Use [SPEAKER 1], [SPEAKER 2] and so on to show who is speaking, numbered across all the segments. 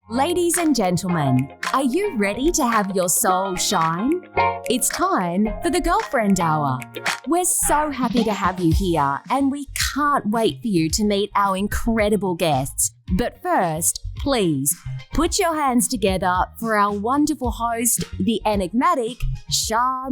[SPEAKER 1] Ladies and gentlemen, are you ready to have your soul shine? It's time for the Girlfriend Hour. We're so happy to have you here and we can't wait for you to meet our incredible guests. But first, please put your hands together for our wonderful host, the enigmatic Shar.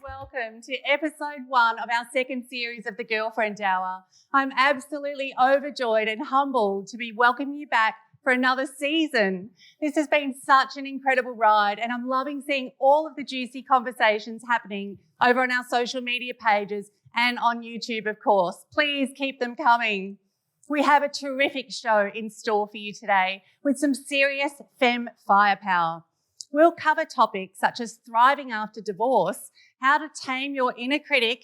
[SPEAKER 2] Welcome to episode 1 of our second series of the Girlfriend Hour. I'm absolutely overjoyed and humbled to be welcoming you back for another season. This has been such an incredible ride and I'm loving seeing all of the juicy conversations happening over on our social media pages and on YouTube, of course. Please keep them coming. We have a terrific show in store for you today with some serious femme firepower. We'll cover topics such as thriving after divorce, how to tame your inner critic,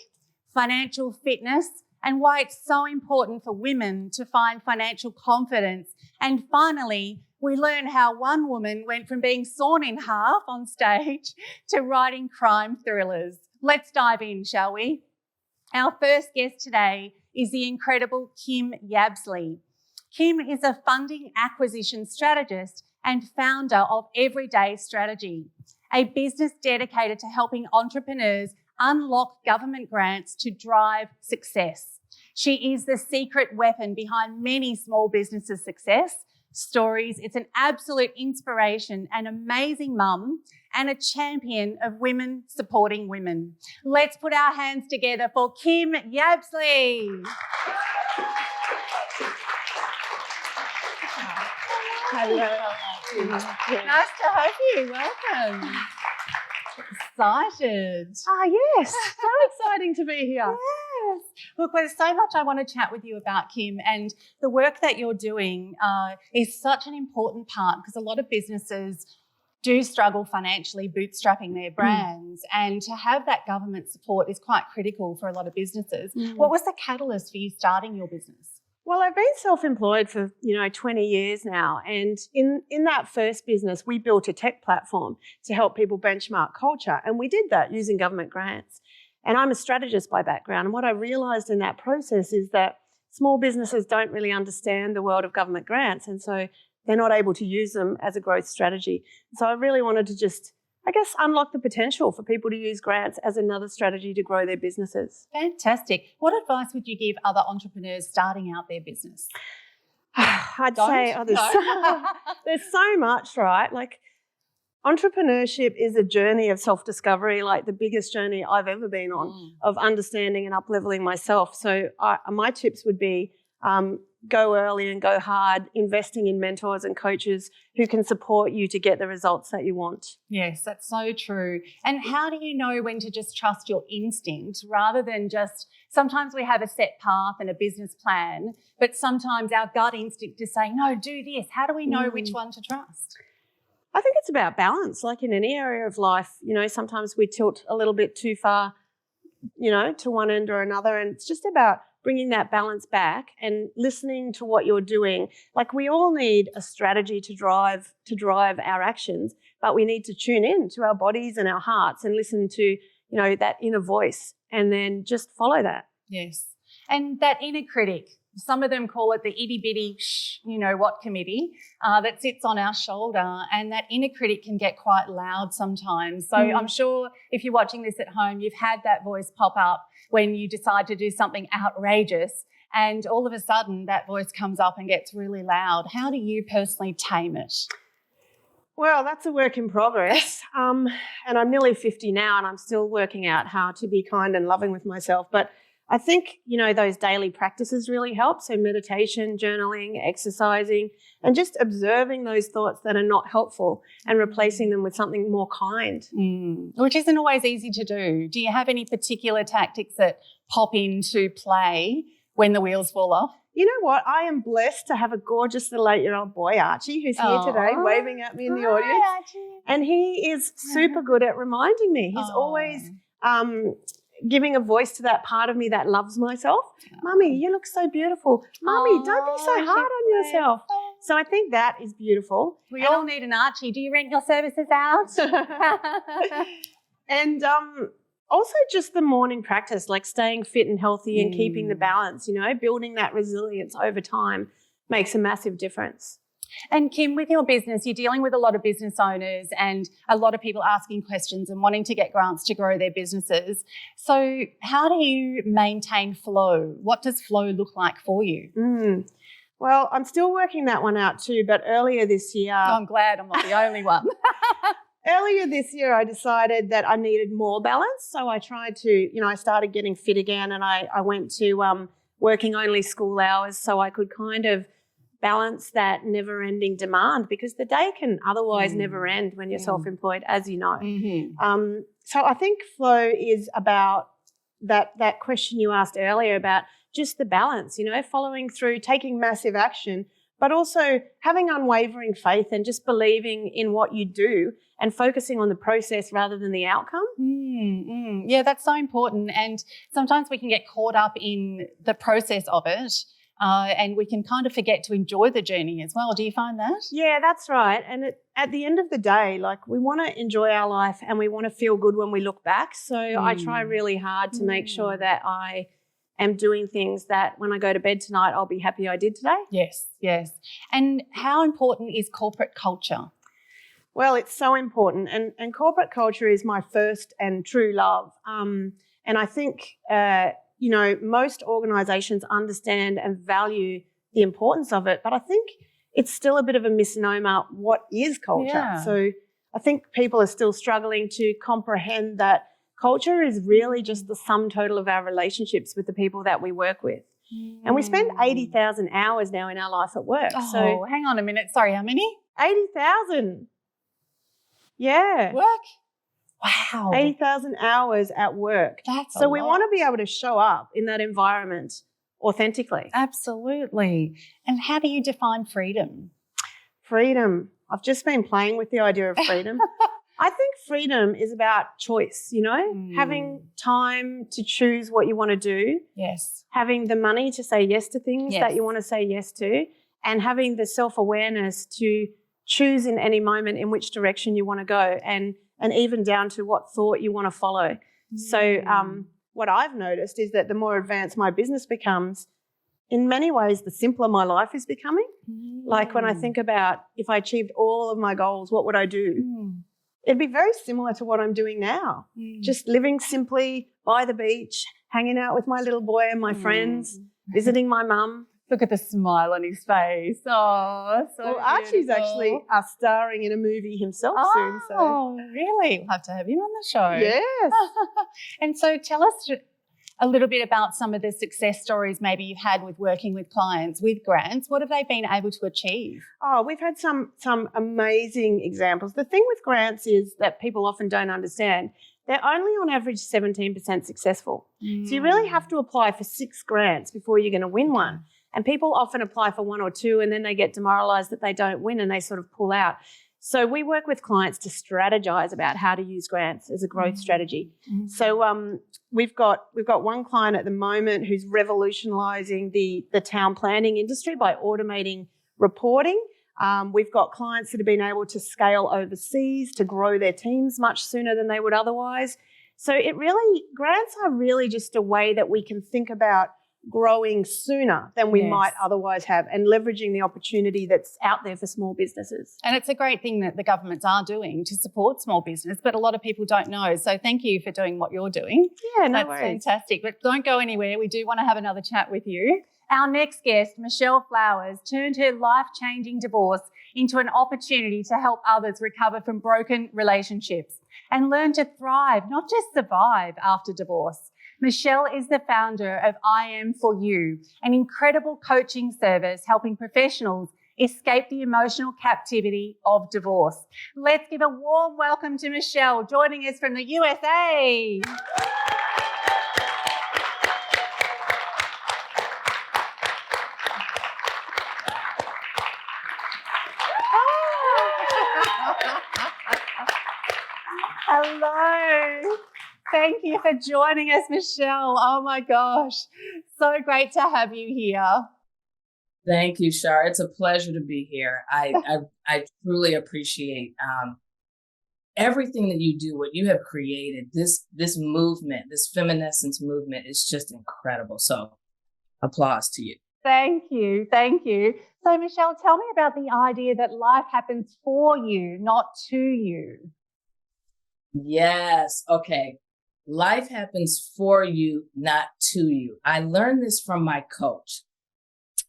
[SPEAKER 2] financial fitness, and why it's so important for women to find financial confidence. And finally, we learn how one woman went from being sawn in half on stage to writing crime thrillers. Let's dive in, shall we? Our first guest today is the incredible Kim Yabsley. Kim is a funding acquisition strategist and founder of Everyday Strategy, a business dedicated to helping entrepreneurs unlock government grants to drive success. She is the secret weapon behind many small businesses' success stories. It's an absolute inspiration, an amazing mum, and a champion of women supporting women. Let's put our hands together for Kim Yabsley.
[SPEAKER 3] Hello.
[SPEAKER 2] Nice to have you. Welcome. Excited.
[SPEAKER 3] Yes, so exciting to be here.
[SPEAKER 2] Yes. Look, there's so much I want to chat with you about, Kim, and the work that you're doing is such an important part because a lot of businesses do struggle financially bootstrapping their brands, and to have that government support is quite critical for a lot of businesses. What was the catalyst for you starting your business?
[SPEAKER 3] Well, I've been self-employed for 20 years now, and in that first business, we built a tech platform to help people benchmark culture, and we did that using government grants. And I'm a strategist by background, and what I realised in that process is that small businesses don't really understand the world of government grants, and so they're not able to use them as a growth strategy. So I really wanted to just, unlock the potential for people to use grants as another strategy to grow their businesses.
[SPEAKER 2] Fantastic. What advice would you give other entrepreneurs starting out their business?
[SPEAKER 3] There's so much, right? Like, entrepreneurship is a journey of self-discovery, like the biggest journey I've ever been on, of understanding and up-leveling myself. So my tips would be go early and go hard, investing in mentors and coaches who can support you to get the results that you want.
[SPEAKER 2] Yes, that's so true. And how do you know when to just trust your instinct rather than sometimes we have a set path and a business plan, but sometimes our gut instinct is saying, no, do this. How do we know which one to trust?
[SPEAKER 3] I think it's about balance. Like in any area of life, sometimes we tilt a little bit too far, to one end or another. And it's just about bringing that balance back and listening to what you're doing. Like, we all need a strategy to drive our actions, but we need to tune in to our bodies and our hearts and listen to, that inner voice, and then just follow that.
[SPEAKER 2] Yes. And that inner critic, some of them call it the itty bitty what committee that sits on our shoulder, and that inner critic can get quite loud sometimes. So I'm sure if you're watching this at home, you've had that voice pop up when you decide to do something outrageous, and all of a sudden that voice comes up and gets really loud. How do you personally tame it?
[SPEAKER 3] Well, that's a work in progress. And I'm nearly 50 now and I'm still working out how to be kind and loving with myself. But I think, those daily practices really help. So meditation, journaling, exercising, and just observing those thoughts that are not helpful and replacing them with something more kind.
[SPEAKER 2] Which isn't always easy to do. Do you have any particular tactics that pop into play when the wheels fall off?
[SPEAKER 3] You know what? I am blessed to have a gorgeous little 8-year-old boy, Archie, who's here today, waving at me in the audience.
[SPEAKER 2] Hi, Archie.
[SPEAKER 3] And he is super good at reminding me. He's always giving a voice to that part of me that loves myself. Mummy, you look so beautiful. Mummy, don't be so hard on yourself. So I think that is beautiful.
[SPEAKER 2] We all need an Archie. Do you rent your services out?
[SPEAKER 3] And also just the morning practice, like staying fit and healthy and keeping the balance, you know, building that resilience over time makes a massive difference.
[SPEAKER 2] And Kim, with your business, you're dealing with a lot of business owners and a lot of people asking questions and wanting to get grants to grow their businesses. So how do you maintain flow? What does flow look like for you?
[SPEAKER 3] Well, I'm still working that one out too, but earlier this year...
[SPEAKER 2] I'm glad I'm not the only one.
[SPEAKER 3] Earlier this year, I decided that I needed more balance. So I tried to, you know, I started getting fit again, and I went to working only school hours so I could kind of balance that never-ending demand, because the day can otherwise never end when you're self-employed, as you know. So I think flow is about that question you asked earlier about just the balance, you know, following through, taking massive action, but also having unwavering faith and just believing in what you do and focusing on the process rather than the outcome.
[SPEAKER 2] Yeah, that's so important. And sometimes we can get caught up in the process of it, and we can kind of forget to enjoy the journey as well. Do you find that?
[SPEAKER 3] Yeah, that's right. And at the end of the day, like, we want to enjoy our life and we want to feel good when we look back. So I try really hard to make sure that I am doing things that when I go to bed tonight, I'll be happy I did today.
[SPEAKER 2] Yes. And how important is corporate culture?
[SPEAKER 3] Well, it's so important. And corporate culture is my first and true love. And I think, you know, most organisations understand and value the importance of it, but I think it's still a bit of a misnomer. What is culture?
[SPEAKER 2] Yeah.
[SPEAKER 3] So I think people are still struggling to comprehend that culture is really just the sum total of our relationships with the people that we work with. And we spend 80,000 hours now in our life at work.
[SPEAKER 2] Oh,
[SPEAKER 3] so
[SPEAKER 2] hang on a minute. Sorry, how many?
[SPEAKER 3] 80,000. Yeah.
[SPEAKER 2] Work? Wow.
[SPEAKER 3] 80,000 hours at work.
[SPEAKER 2] That's
[SPEAKER 3] so
[SPEAKER 2] a
[SPEAKER 3] we
[SPEAKER 2] lot.
[SPEAKER 3] want to be able to show up in that environment authentically.
[SPEAKER 2] Absolutely. And how do you define freedom?
[SPEAKER 3] Freedom. I've just been playing with the idea of freedom. I think freedom is about choice, you know, having time to choose what you want to do.
[SPEAKER 2] Yes.
[SPEAKER 3] Having the money to say yes to things that you want to say yes to, and having the self-awareness to choose in any moment in which direction you want to go, and even down to what thought you want to follow. So what I've noticed is that the more advanced my business becomes, in many ways, the simpler my life is becoming. Like, when I think about if I achieved all of my goals, what would I do? It'd be very similar to what I'm doing now. Just living simply by the beach, hanging out with my little boy and my friends, visiting my mum.
[SPEAKER 2] Look at the smile on his face. Oh, so
[SPEAKER 3] well, Archie's actually starring in a movie himself soon. So.
[SPEAKER 2] Oh, really? We'll have to have him on the show.
[SPEAKER 3] Yes.
[SPEAKER 2] And so tell us a little bit about some of the success stories maybe you've had with working with clients with grants. What have they been able to achieve? Oh,
[SPEAKER 3] we've had some amazing examples. The thing with grants is that people often don't understand. They're only on average 17% successful. So you really have to apply for 6 grants before you're going to win one. And people often apply for 1 or 2 and then they get demoralised that they don't win and they sort of pull out. So we work with clients to strategize about how to use grants as a growth strategy. So we've got one client at the moment who's revolutionising the town planning industry by automating reporting. We've got clients that have been able to scale overseas to grow their teams much sooner than they would otherwise. So grants are really just a way that we can think about growing sooner than we might otherwise have, and leveraging the opportunity that's out there for small businesses.
[SPEAKER 2] And it's a great thing that the governments are doing to support small business, but a lot of people don't know. So thank you for doing what you're doing.
[SPEAKER 3] Yeah, no
[SPEAKER 2] That's
[SPEAKER 3] worries.
[SPEAKER 2] fantastic. But don't go anywhere. We do want to have another chat with you. Our next guest, Michelle Flowers, turned her life-changing divorce into an opportunity to help others recover from broken relationships and learn to thrive, not just survive after divorce. Michelle is the founder of I Am For You, an incredible coaching service helping professionals escape the emotional captivity of divorce. Let's give a warm welcome to Michelle, joining us from the USA. Hello. Thank you for joining us, Michelle. Oh, my gosh. So great to have you here.
[SPEAKER 4] Thank you, Shar. It's a pleasure to be here. I truly appreciate everything that you do, what you have created. This movement, this feminescence movement is just incredible. So applause to you.
[SPEAKER 2] Thank you. Thank you. So, Michelle, tell me about the idea that life happens for you, not to you.
[SPEAKER 4] Yes. Okay. Life happens for you, not to you. I learned this from my coach.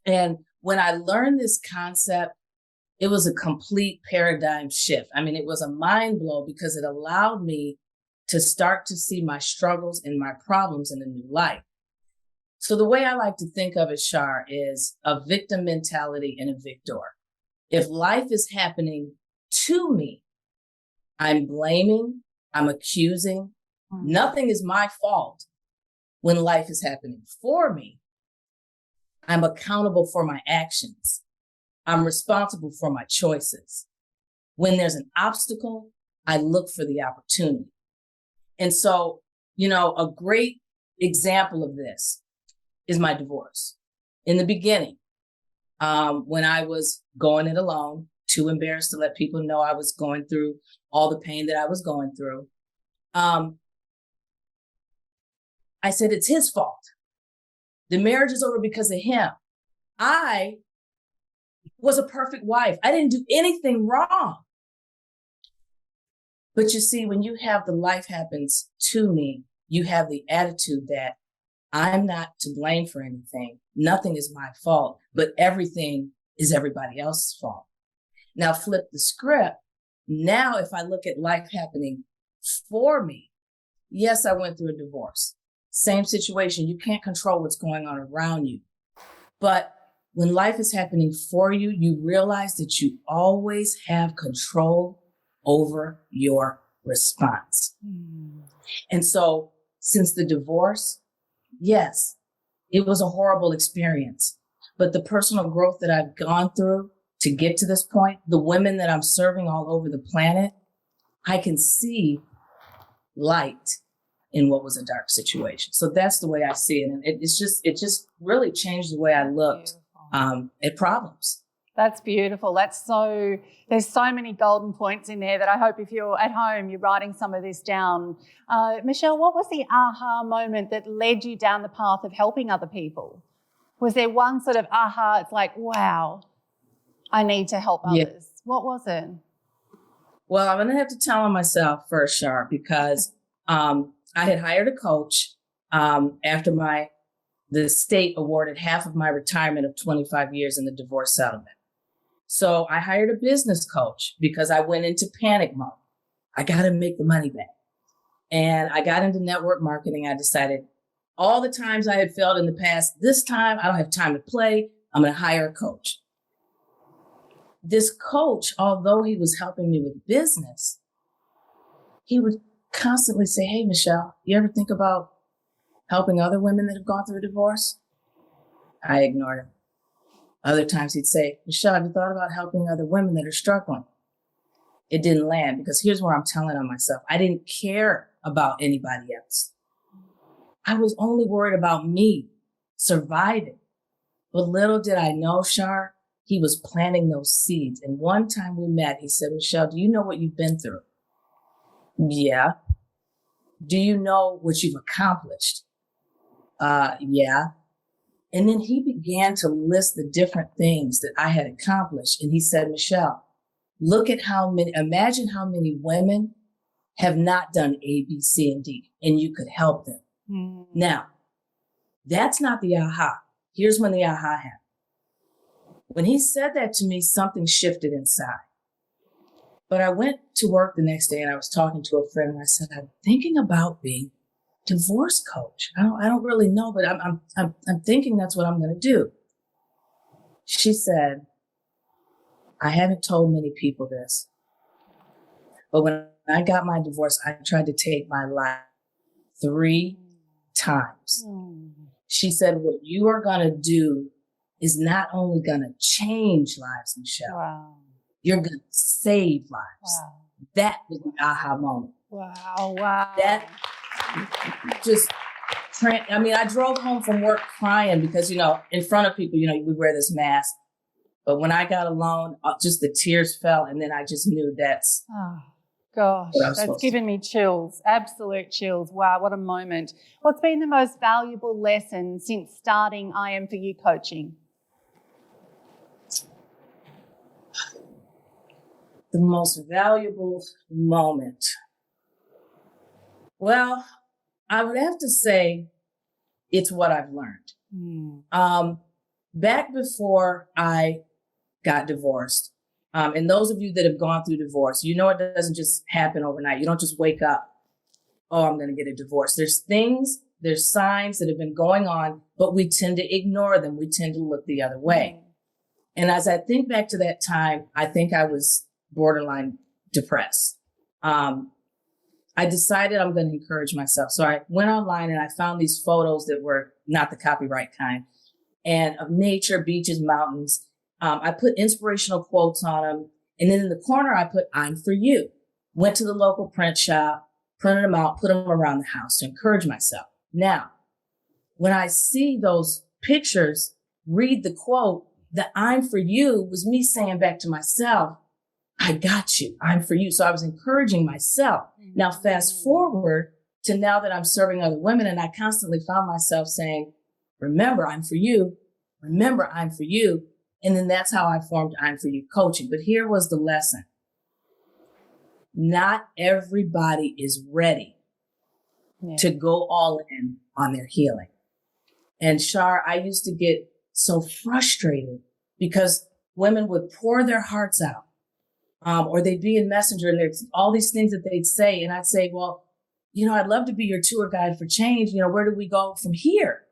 [SPEAKER 4] And when I learned this concept, it was a complete paradigm shift. I mean, it was a mind blow because it allowed me to start to see my struggles and my problems in a new light. So the way I like to think of it, Shar, is a victim mentality and a victor. If life is happening to me, I'm blaming, I'm accusing. Nothing is my fault when life is happening for me. I'm accountable for my actions. I'm responsible for my choices. When there's an obstacle, I look for the opportunity. And so, a great example of this is my divorce. In the beginning, when I was going it alone, too embarrassed to let people know I was going through all the pain that I was going through, I said, it's his fault. The marriage is over because of him. I was a perfect wife. I didn't do anything wrong. But you see, when you have the life happens to me, you have the attitude that I'm not to blame for anything. Nothing is my fault, but everything is everybody else's fault. Now flip the script. Now, if I look at life happening for me, yes, I went through a divorce. Same situation. You can't control what's going on around you. But when life is happening for you, you realize that you always have control over your response. And so since the divorce, yes, it was a horrible experience. But the personal growth that I've gone through to get to this point, the women that I'm serving all over the planet, I can see light in what was a dark situation. So that's the way I see it. And it just really changed the way I looked at problems.
[SPEAKER 2] That's beautiful. There's so many golden points in there that I hope if you're at home, you're writing some of this down. Michelle, what was the aha moment that led you down the path of helping other people? Was there one sort of aha, it's like, wow, I need to help others? Yeah. What was it?
[SPEAKER 4] Well, I'm going to have to tell on myself first, Shar, because I had hired a coach after the state awarded half of my retirement of 25 years in the divorce settlement. So I hired a business coach because I went into panic mode. I got to make the money back. And I got into network marketing. I decided all the times I had failed in the past, this time I don't have time to play. I'm going to hire a coach. This coach, although he was helping me with business, he would constantly say, hey, Michelle, you ever think about helping other women that have gone through a divorce? I ignored him. Other times he'd say, Michelle, have you thought about helping other women that are struggling? It didn't land because here's where I'm telling on myself. I didn't care about anybody else. I was only worried about me surviving. But little did I know, Shar, he was planting those seeds. And one time we met, he said, Michelle, do you know what you've been through? Yeah. Do you know what you've accomplished? Yeah. And then he began to list the different things that I had accomplished. And he said, Michelle, imagine how many women have not done A, B, C, and D, and you could help them. Mm-hmm. Now, that's not the aha. Here's when the aha happened. When he said that to me, something shifted inside. But I went to work the next day and I was talking to a friend and I said, I'm thinking about being a divorce coach. I don't really know, but I'm thinking that's what I'm going to do. She said, I haven't told many people this, but when I got my divorce, I tried to take my life 3 times. She said, what you are going to do is not only going to change lives, Michelle. Wow. You're going to save lives. Wow. That was the aha moment.
[SPEAKER 2] Wow.
[SPEAKER 4] That just I drove home from work crying because, in front of people, we wear this mask. But when I got alone, just the tears fell. And then I just knew that's
[SPEAKER 2] Oh, gosh,
[SPEAKER 4] what I was
[SPEAKER 2] that's
[SPEAKER 4] supposed
[SPEAKER 2] given me chills, absolute chills. Wow, what a moment. What's been the most valuable lesson since starting I Am For You coaching?
[SPEAKER 4] The most valuable moment. Well, I would have to say it's what I've learned. Back before I got divorced, and those of you that have gone through divorce, it doesn't just happen overnight. You don't just wake up, oh, I'm going to get a divorce. There's signs that have been going on, but we tend to ignore them. We tend to look the other way. And as I think back to that time, I think I was borderline depressed. I decided I'm going to encourage myself. So I went online and I found these photos that were not the copyright kind, and of nature, beaches, mountains. I put inspirational quotes on them. And then in the corner, I put, I'm for you. Went to the local print shop, printed them out, put them around the house to encourage myself. Now, when I see those pictures, read the quote, the I'm for you was me saying back to myself, I got you. I'm for you. So I was encouraging myself. Now, fast forward to now that I'm serving other women, and I constantly found myself saying, remember, I'm for you. Remember, I'm for you. And then that's how I formed I'm For You coaching. But here was the lesson. Not everybody is ready to go all in on their healing. And Shar, I used to get so frustrated because women would pour their hearts out. Or they'd be in Messenger and there's all these things that they'd say. And I'd say, well, I'd love to be your tour guide for change. Where do we go from here?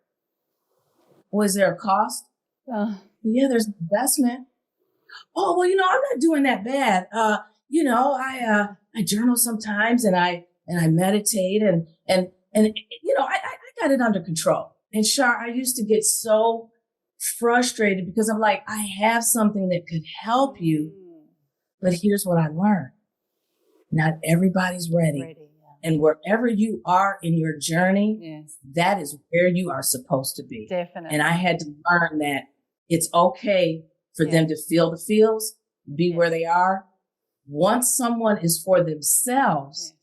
[SPEAKER 4] Was there a cost? Yeah, there's investment. Oh, well, I'm not doing that bad. I journal sometimes and I meditate and I got it under control. And Shar, I used to get so frustrated because I'm like, I have something that could help you. But here's what I learned. Not everybody's ready. And wherever you are in your journey, that is where you are supposed to be.
[SPEAKER 2] Definitely.
[SPEAKER 4] And I had to learn that it's okay for them to feel the feels, be where they are. Once someone is for themselves,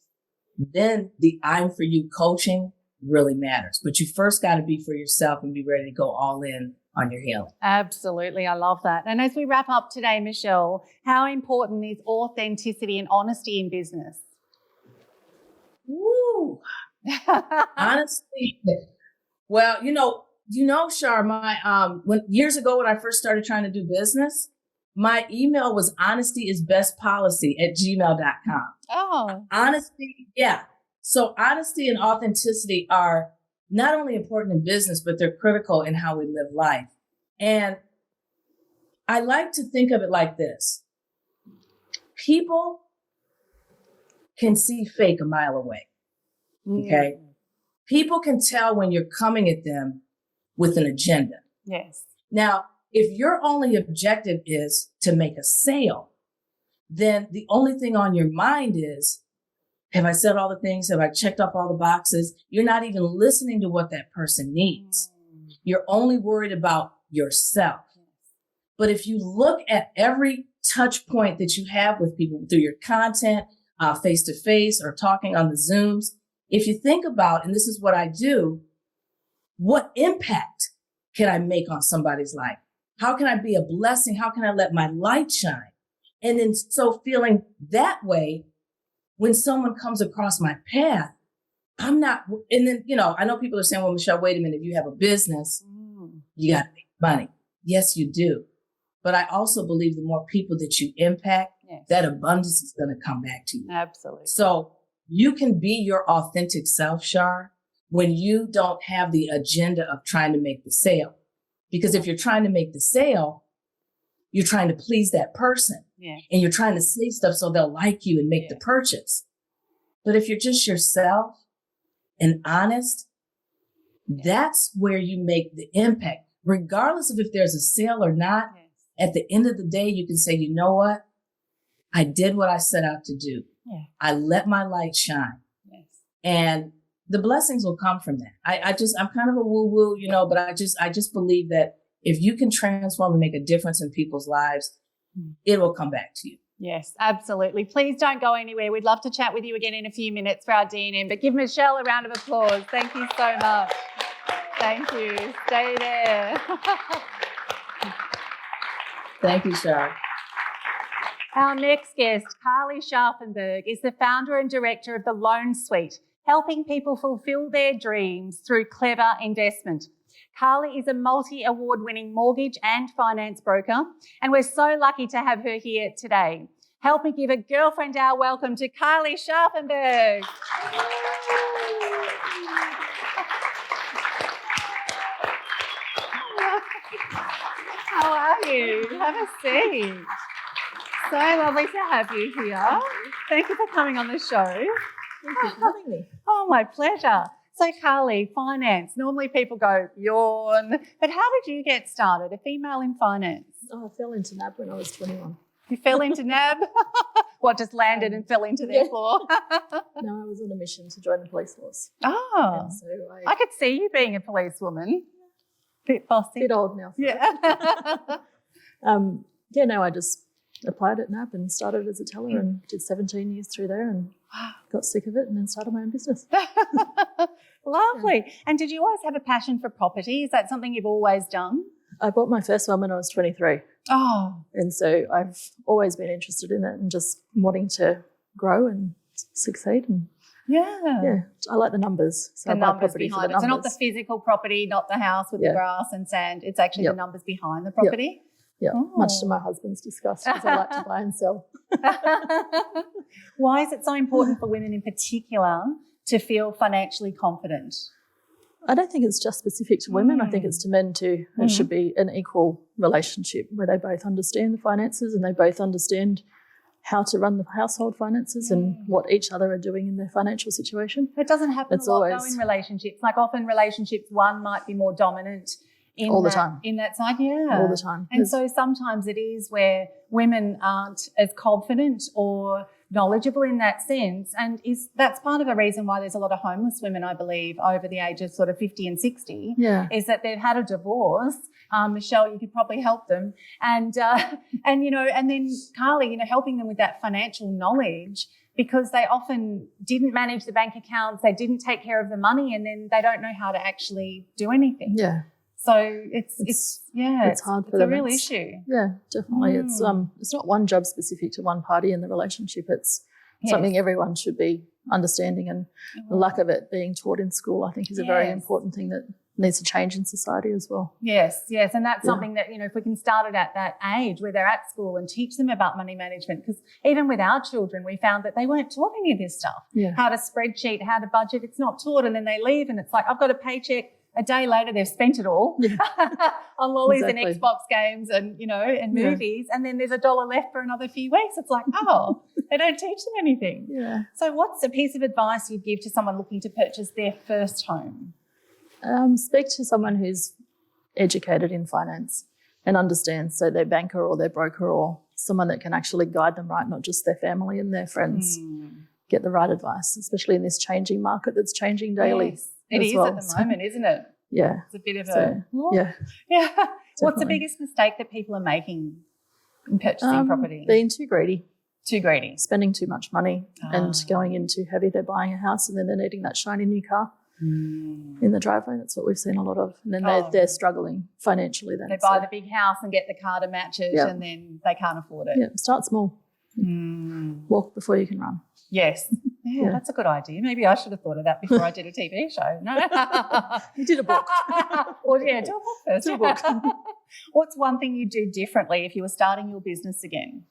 [SPEAKER 4] then the I'm For You coaching really matters. But you first got to be for yourself and be ready to go all in on your healing.
[SPEAKER 2] Absolutely. I love that. And as we wrap up today, Michelle, how important is authenticity and honesty in business?
[SPEAKER 4] Woo. Honestly, well, Shar, years ago when I first started trying to do business, my email was honestyisbestpolicy@gmail.com.
[SPEAKER 2] Oh.
[SPEAKER 4] Honesty, yeah. So honesty and authenticity are not only important in business, but they're critical in how we live life. And I like to think of it like this. People can see fake a mile away. Okay. People can tell when you're coming at them with an agenda.
[SPEAKER 2] Yes.
[SPEAKER 4] Now, if your only objective is to make a sale, then the only thing on your mind is, have I said all the things? Have I checked off all the boxes? You're not even listening to what that person needs. You're only worried about yourself. But if you look at every touch point that you have with people through your content, face to face or talking on the Zooms, if you think about, and this is what I do, what impact can I make on somebody's life? How can I be a blessing? How can I let my light shine? And then so feeling that way, when someone comes across my path, I'm not, and then, I know people are saying, well, Michelle, wait a minute, if you have a business, you got to make money. Yes, you do. But I also believe the more people that you impact, that abundance is going to come back to you.
[SPEAKER 2] Absolutely.
[SPEAKER 4] So you can be your authentic self, Shar, when you don't have the agenda of trying to make the sale. Because if you're trying to make the sale, you're trying to please that person. And you're trying to say stuff so they'll like you and make the purchase. But if you're just yourself and honest, that's where you make the impact. Regardless of if there's a sale or not, at the end of the day, you can say, you know what? I did what I set out to do. I let my light shine. And the blessings will come from that. I'm kind of a woo-woo, but I just believe that if you can transform and make a difference in people's lives, it will come back to you.
[SPEAKER 2] Yes, absolutely. Please don't go anywhere. We'd love to chat with you again in a few minutes for our D&M, but give Michelle a round of applause. Thank you so much. Thank you. Stay there.
[SPEAKER 4] Thank you, Shar.
[SPEAKER 2] Our next guest, Carly Scharfenberg, is the founder and director of the Loan Suite, helping people fulfill their dreams through clever investment. Carly is a multi-award-winning mortgage and finance broker, and we're so lucky to have her here today. Help me give a girlfriend hour welcome to Carly Scharfenberg. How are you? Have a seat. So lovely to have you here. Thank you for coming on the show.
[SPEAKER 5] Thank you for having me.
[SPEAKER 2] Oh, my pleasure. So, Carly, finance. Normally people go, yawn. But how did you get started, a female in finance?
[SPEAKER 5] Oh, I fell into NAB when I was 21.
[SPEAKER 2] You fell into NAB? What, just landed and fell into their floor?
[SPEAKER 5] No, I was on a mission to join the police force.
[SPEAKER 2] Oh,
[SPEAKER 5] And so
[SPEAKER 2] I could see you being a policewoman. Bit bossy.
[SPEAKER 5] bit old now.
[SPEAKER 2] Yeah.
[SPEAKER 5] I just applied at NAB and started as a teller and did 17 years through there and got sick of it and then started my own business.
[SPEAKER 2] Lovely. Yeah. And did you always have a passion for property? Is that something you've always done?
[SPEAKER 5] I bought my first one when I was 23.
[SPEAKER 2] Oh.
[SPEAKER 5] And so I've always been interested in it and just wanting to grow and succeed. And yeah, I like the numbers. So
[SPEAKER 2] the
[SPEAKER 5] I buy
[SPEAKER 2] numbers
[SPEAKER 5] property
[SPEAKER 2] behind
[SPEAKER 5] for the
[SPEAKER 2] it.
[SPEAKER 5] numbers.
[SPEAKER 2] So not the physical property, not the house with the grass and sand. It's actually the numbers behind the property.
[SPEAKER 5] Yeah, much to my husband's disgust because I like to buy and sell.
[SPEAKER 2] Why is it so important for women in particular to feel financially confident?
[SPEAKER 5] I don't think it's just specific to women. I think it's to men too. It should be an equal relationship where they both understand the finances and they both understand how to run the household finances and what each other are doing in their financial situation.
[SPEAKER 2] It doesn't happen a lot though in relationships. Like often relationships, one might be more dominant in
[SPEAKER 5] all the
[SPEAKER 2] that,
[SPEAKER 5] time.
[SPEAKER 2] In that side, yeah.
[SPEAKER 5] All the time.
[SPEAKER 2] And so sometimes it is where women aren't as confident or knowledgeable in that sense, and that's part of the reason why there's a lot of homeless women, I believe, over the age of sort of 50 and 60, is that they've had a divorce. Michelle, you could probably help them, and then Carly, helping them with that financial knowledge, because they often didn't manage the bank accounts, they didn't take care of the money, and then they don't know how to actually do anything.
[SPEAKER 5] Yeah.
[SPEAKER 2] So it's
[SPEAKER 5] hard for
[SPEAKER 2] them. It's a
[SPEAKER 5] them.
[SPEAKER 2] real issue.
[SPEAKER 5] Yeah, definitely. It's not one job specific to one party in the relationship. It's something everyone should be understanding, and the lack of it being taught in school, I think, is a very important thing that needs to change in society as well.
[SPEAKER 2] Yes, and that's something that, if we can start it at that age where they're at school and teach them about money management, because even with our children, we found that they weren't taught any of this stuff. Yeah. How to spreadsheet, how to budget, it's not taught, and then they leave and it's like, I've got a paycheck. A day later, they've spent it all on lollies and Xbox games and, and movies. And then there's $1 left for another few weeks. It's like, they don't teach them anything.
[SPEAKER 5] Yeah.
[SPEAKER 2] So what's a piece of advice you'd give to someone looking to purchase their first home?
[SPEAKER 5] Speak to someone who's educated in finance and understands, so their banker or their broker or someone that can actually guide them right, not just their family and their friends. Get the right advice, especially in this changing market that's changing daily.
[SPEAKER 2] Yes. It is at the moment, isn't it?
[SPEAKER 5] Yeah.
[SPEAKER 2] It's a bit of
[SPEAKER 5] Yeah.
[SPEAKER 2] What's the biggest mistake that people are making in purchasing property?
[SPEAKER 5] Being too greedy.
[SPEAKER 2] Too greedy.
[SPEAKER 5] Spending too much money and going in too heavy. They're buying a house and then they're needing that shiny new car in the driveway. That's what we've seen a lot of. And then they're struggling financially then.
[SPEAKER 2] They buy the big house and get the car to match it and then they can't afford it.
[SPEAKER 5] Yeah, start small. Walk before you can run.
[SPEAKER 2] Yes. Yeah, that's a good idea. Maybe I should have thought of that before I did a TV show. No.
[SPEAKER 5] You did a book.
[SPEAKER 2] Well, do a book first. Do a book. What's one thing you'd do differently if you were starting your business again?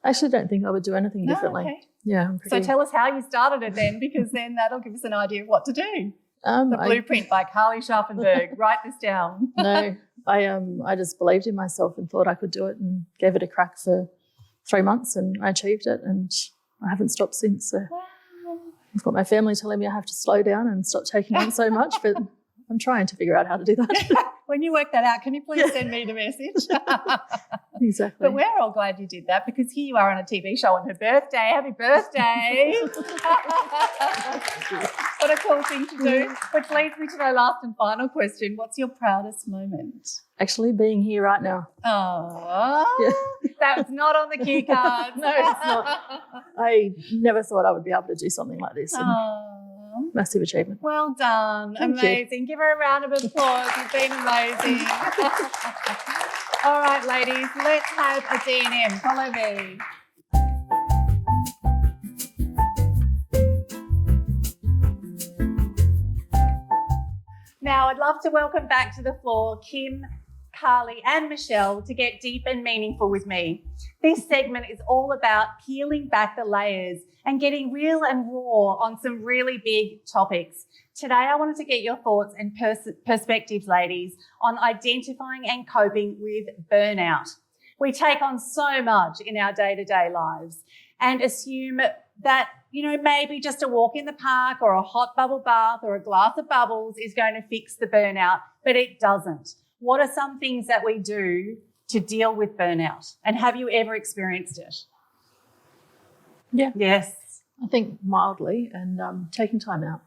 [SPEAKER 5] I actually don't think I would do anything differently.
[SPEAKER 2] Okay.
[SPEAKER 5] Yeah.
[SPEAKER 2] So tell us how you started it then, because then that'll give us an idea of what to do. The blueprint by Carly Scharfenberg. Write this down.
[SPEAKER 5] No, I just believed in myself and thought I could do it and gave it a crack for 3 months and I achieved it and I haven't stopped since. So I've got my family telling me I have to slow down and stop taking on so much, but I'm trying to figure out how to do that.
[SPEAKER 2] When you work that out, can you please send me the message?
[SPEAKER 5] Exactly.
[SPEAKER 2] But we're all glad you did that, because here you are on a TV show on her birthday. Happy birthday. What What a cool thing to do. Which leads me to my last and final question. What's your proudest moment?
[SPEAKER 5] Actually being here right now.
[SPEAKER 2] Oh, that was not on the cue card.
[SPEAKER 5] No, it's not. I never thought I would be able to do something like this. And massive achievement.
[SPEAKER 2] Well done.
[SPEAKER 5] Thank you.
[SPEAKER 2] Amazing. Give her a round of applause. You've been amazing. All right, ladies, let's have a D&M. Follow me. Now, I'd love to welcome back to the floor Kim, Carly and Michelle to get deep and meaningful with me. This segment is all about peeling back the layers and getting real and raw on some really big topics. Today, I wanted to get your thoughts and perspectives, ladies, on identifying and coping with burnout. We take on so much in our day-to-day lives and assume that, maybe just a walk in the park or a hot bubble bath or a glass of bubbles is going to fix the burnout, but it doesn't. What are some things that we do to deal with burnout? And have you ever experienced it?
[SPEAKER 5] Yeah.
[SPEAKER 2] Yes.
[SPEAKER 5] I think mildly, and taking time out,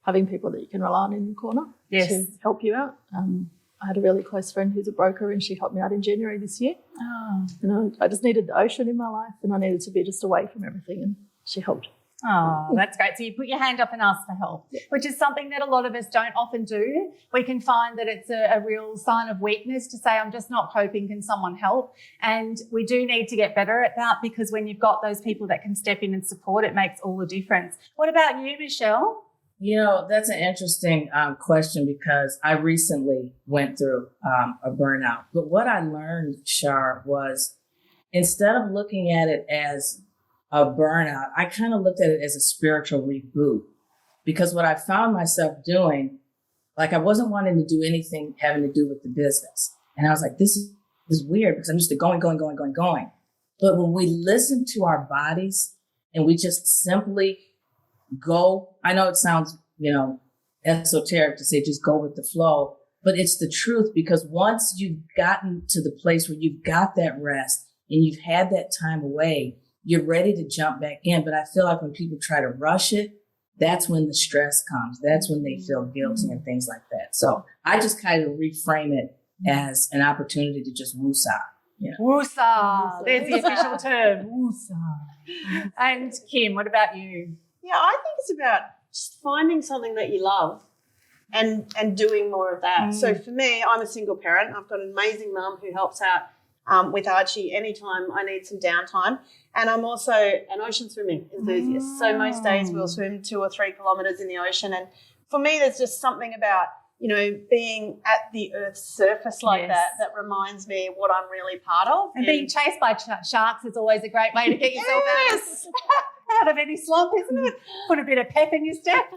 [SPEAKER 5] having people that you can rely on in your corner to help you out. I had a really close friend who's a broker and she helped me out in January this year. Oh. I just needed the ocean in my life and I needed to be just away from everything and she helped.
[SPEAKER 2] Oh, that's great. So you put your hand up and ask for help, which is something that a lot of us don't often do. We can find that it's a real sign of weakness to say, I'm just not coping, can someone help? And we do need to get better at that because when you've got those people that can step in and support, it makes all the difference. What about you, Michelle?
[SPEAKER 4] That's an interesting question because I recently went through a burnout. But what I learned, Shar, was instead of looking at it as a burnout, I kind of looked at it as a spiritual reboot because what I found myself doing, like I wasn't wanting to do anything having to do with the business. And I was like, this is weird because I'm just going. But when we listen to our bodies and we just simply go, I know it sounds, esoteric to say just go with the flow, but it's the truth because once you've gotten to the place where you've got that rest and you've had that time away, you're ready to jump back in. But I feel like when people try to rush it, that's when the stress comes. That's when they feel guilty and things like that. So I just kind of reframe it as an opportunity to just woosah.
[SPEAKER 2] Woosah. There's the official term. Woosah. And Kim, what about you?
[SPEAKER 3] Yeah, I think it's about just finding something that you love and doing more of that. So for me, I'm a single parent. I've got an amazing mum who helps out with Archie anytime I need some downtime. And I'm also an ocean swimming enthusiast. So most days we'll swim 2 or 3 kilometres in the ocean. And for me, there's just something about, being at the Earth's surface like that reminds me what I'm really part of.
[SPEAKER 2] And being chased by sharks is always a great way to get yourself out of any slump, isn't it? Put a bit of pep in your step.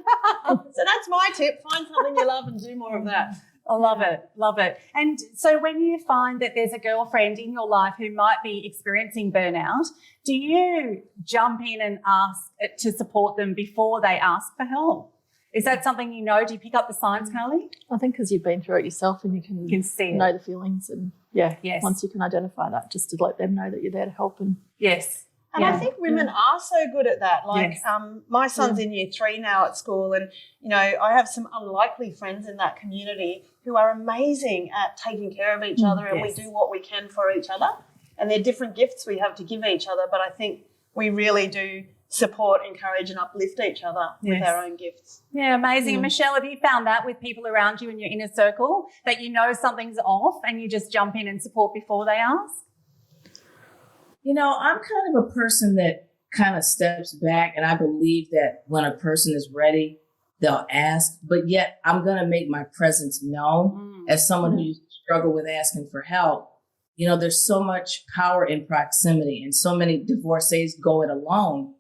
[SPEAKER 3] So that's my tip. Find something you love and do more of that.
[SPEAKER 2] I love it. Love it. And so when you find that there's a girlfriend in your life who might be experiencing burnout, do you jump in and ask to support them before they ask for help? Is that something do you pick up the signs, Carly?
[SPEAKER 5] I think because you've been through it yourself and you can
[SPEAKER 2] see
[SPEAKER 5] know the feelings and once you can identify that, just to let them know that you're there to help. And
[SPEAKER 3] And I think women are so good at that. Like my son's in year 3 now at school and, I have some unlikely friends in that community who are amazing at taking care of each other and we do what we can for each other. And they're different gifts we have to give each other, but I think we really do support, encourage and uplift each other with our own gifts.
[SPEAKER 2] Yeah, amazing. And Michelle, have you found that with people around you in your inner circle that something's off and you just jump in and support before they ask?
[SPEAKER 4] I'm kind of a person that kind of steps back and I believe that when a person is ready, they'll ask, but yet I'm going to make my presence known as someone who struggle with asking for help. There's so much power in proximity and so many divorcees go it alone.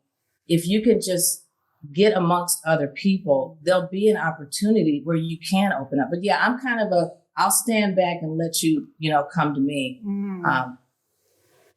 [SPEAKER 4] If you can just get amongst other people, there'll be an opportunity where you can open up. But I'm kind of I'll stand back and let you, come to me.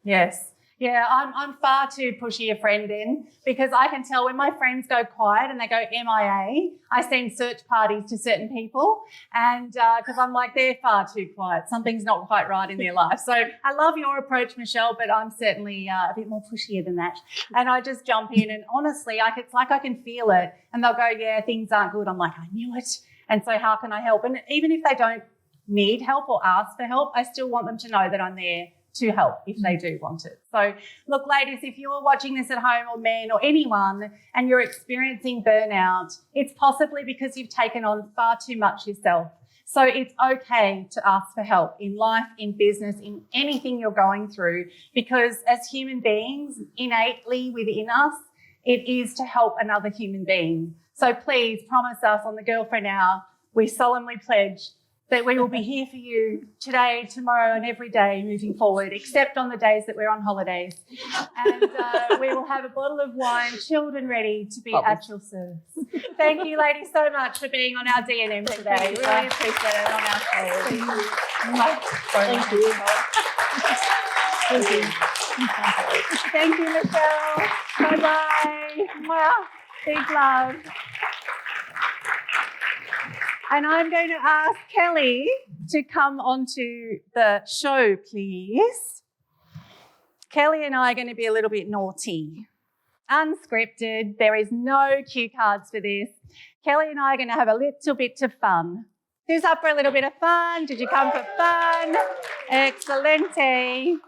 [SPEAKER 2] Yes. Yeah, I'm far too pushy a friend then, because I can tell when my friends go quiet and they go MIA, I send search parties to certain people, and because I'm like, they're far too quiet. Something's not quite right in their life. So I love your approach, Michelle, but I'm certainly a bit more pushier than that. And I just jump in, and honestly, it's like I can feel it, and they'll go, yeah, things aren't good. I'm like, I knew it. And so how can I help? And even if they don't need help or ask for help, I still want them to know that I'm there to help if they do want it. So look, ladies, if you're watching this at home, or men or anyone, and you're experiencing burnout, it's possibly because you've taken on far too much yourself. So it's okay to ask for help in life, in business, in anything you're going through, because as human beings, innately within us, it is to help another human being. So please promise us on the Girlfriend Hour, we solemnly pledge that we will be here for you today, tomorrow, and every day moving forward, except on the days that we're on holidays. And we will have a bottle of wine chilled and ready to be at your service. Thank you, ladies, so much for being on our D&M today. Really appreciate it on our show.
[SPEAKER 3] Thank you.
[SPEAKER 2] Thank you. Thank you. Thank you, Michelle. Bye-bye. Mwah. Big love. And I'm going to ask Kelly to come onto the show, please. Kelly and I are going to be a little bit naughty. Unscripted. There is no cue cards for this. Kelly and I are going to have a little bit of fun. Who's up for a little bit of fun? Did you come for fun? Excelente.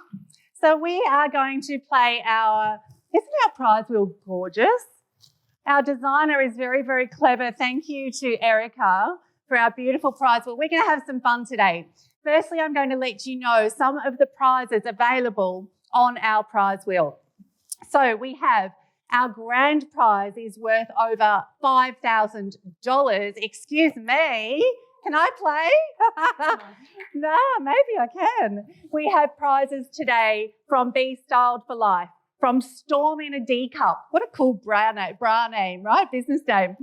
[SPEAKER 2] So we are going to play isn't our prize wheel gorgeous? Our designer is very, very clever. Thank you to Erica for our beautiful prize wheel. We're going to have some fun today. Firstly, I'm going to let you know some of the prizes available on our prize wheel. So we have our grand prize is worth over $5,000. Excuse me. Can I play? No, maybe I can. We have prizes today from Be Styled for Life, from Storm in a D Cup. What a cool bra name, right? Business name.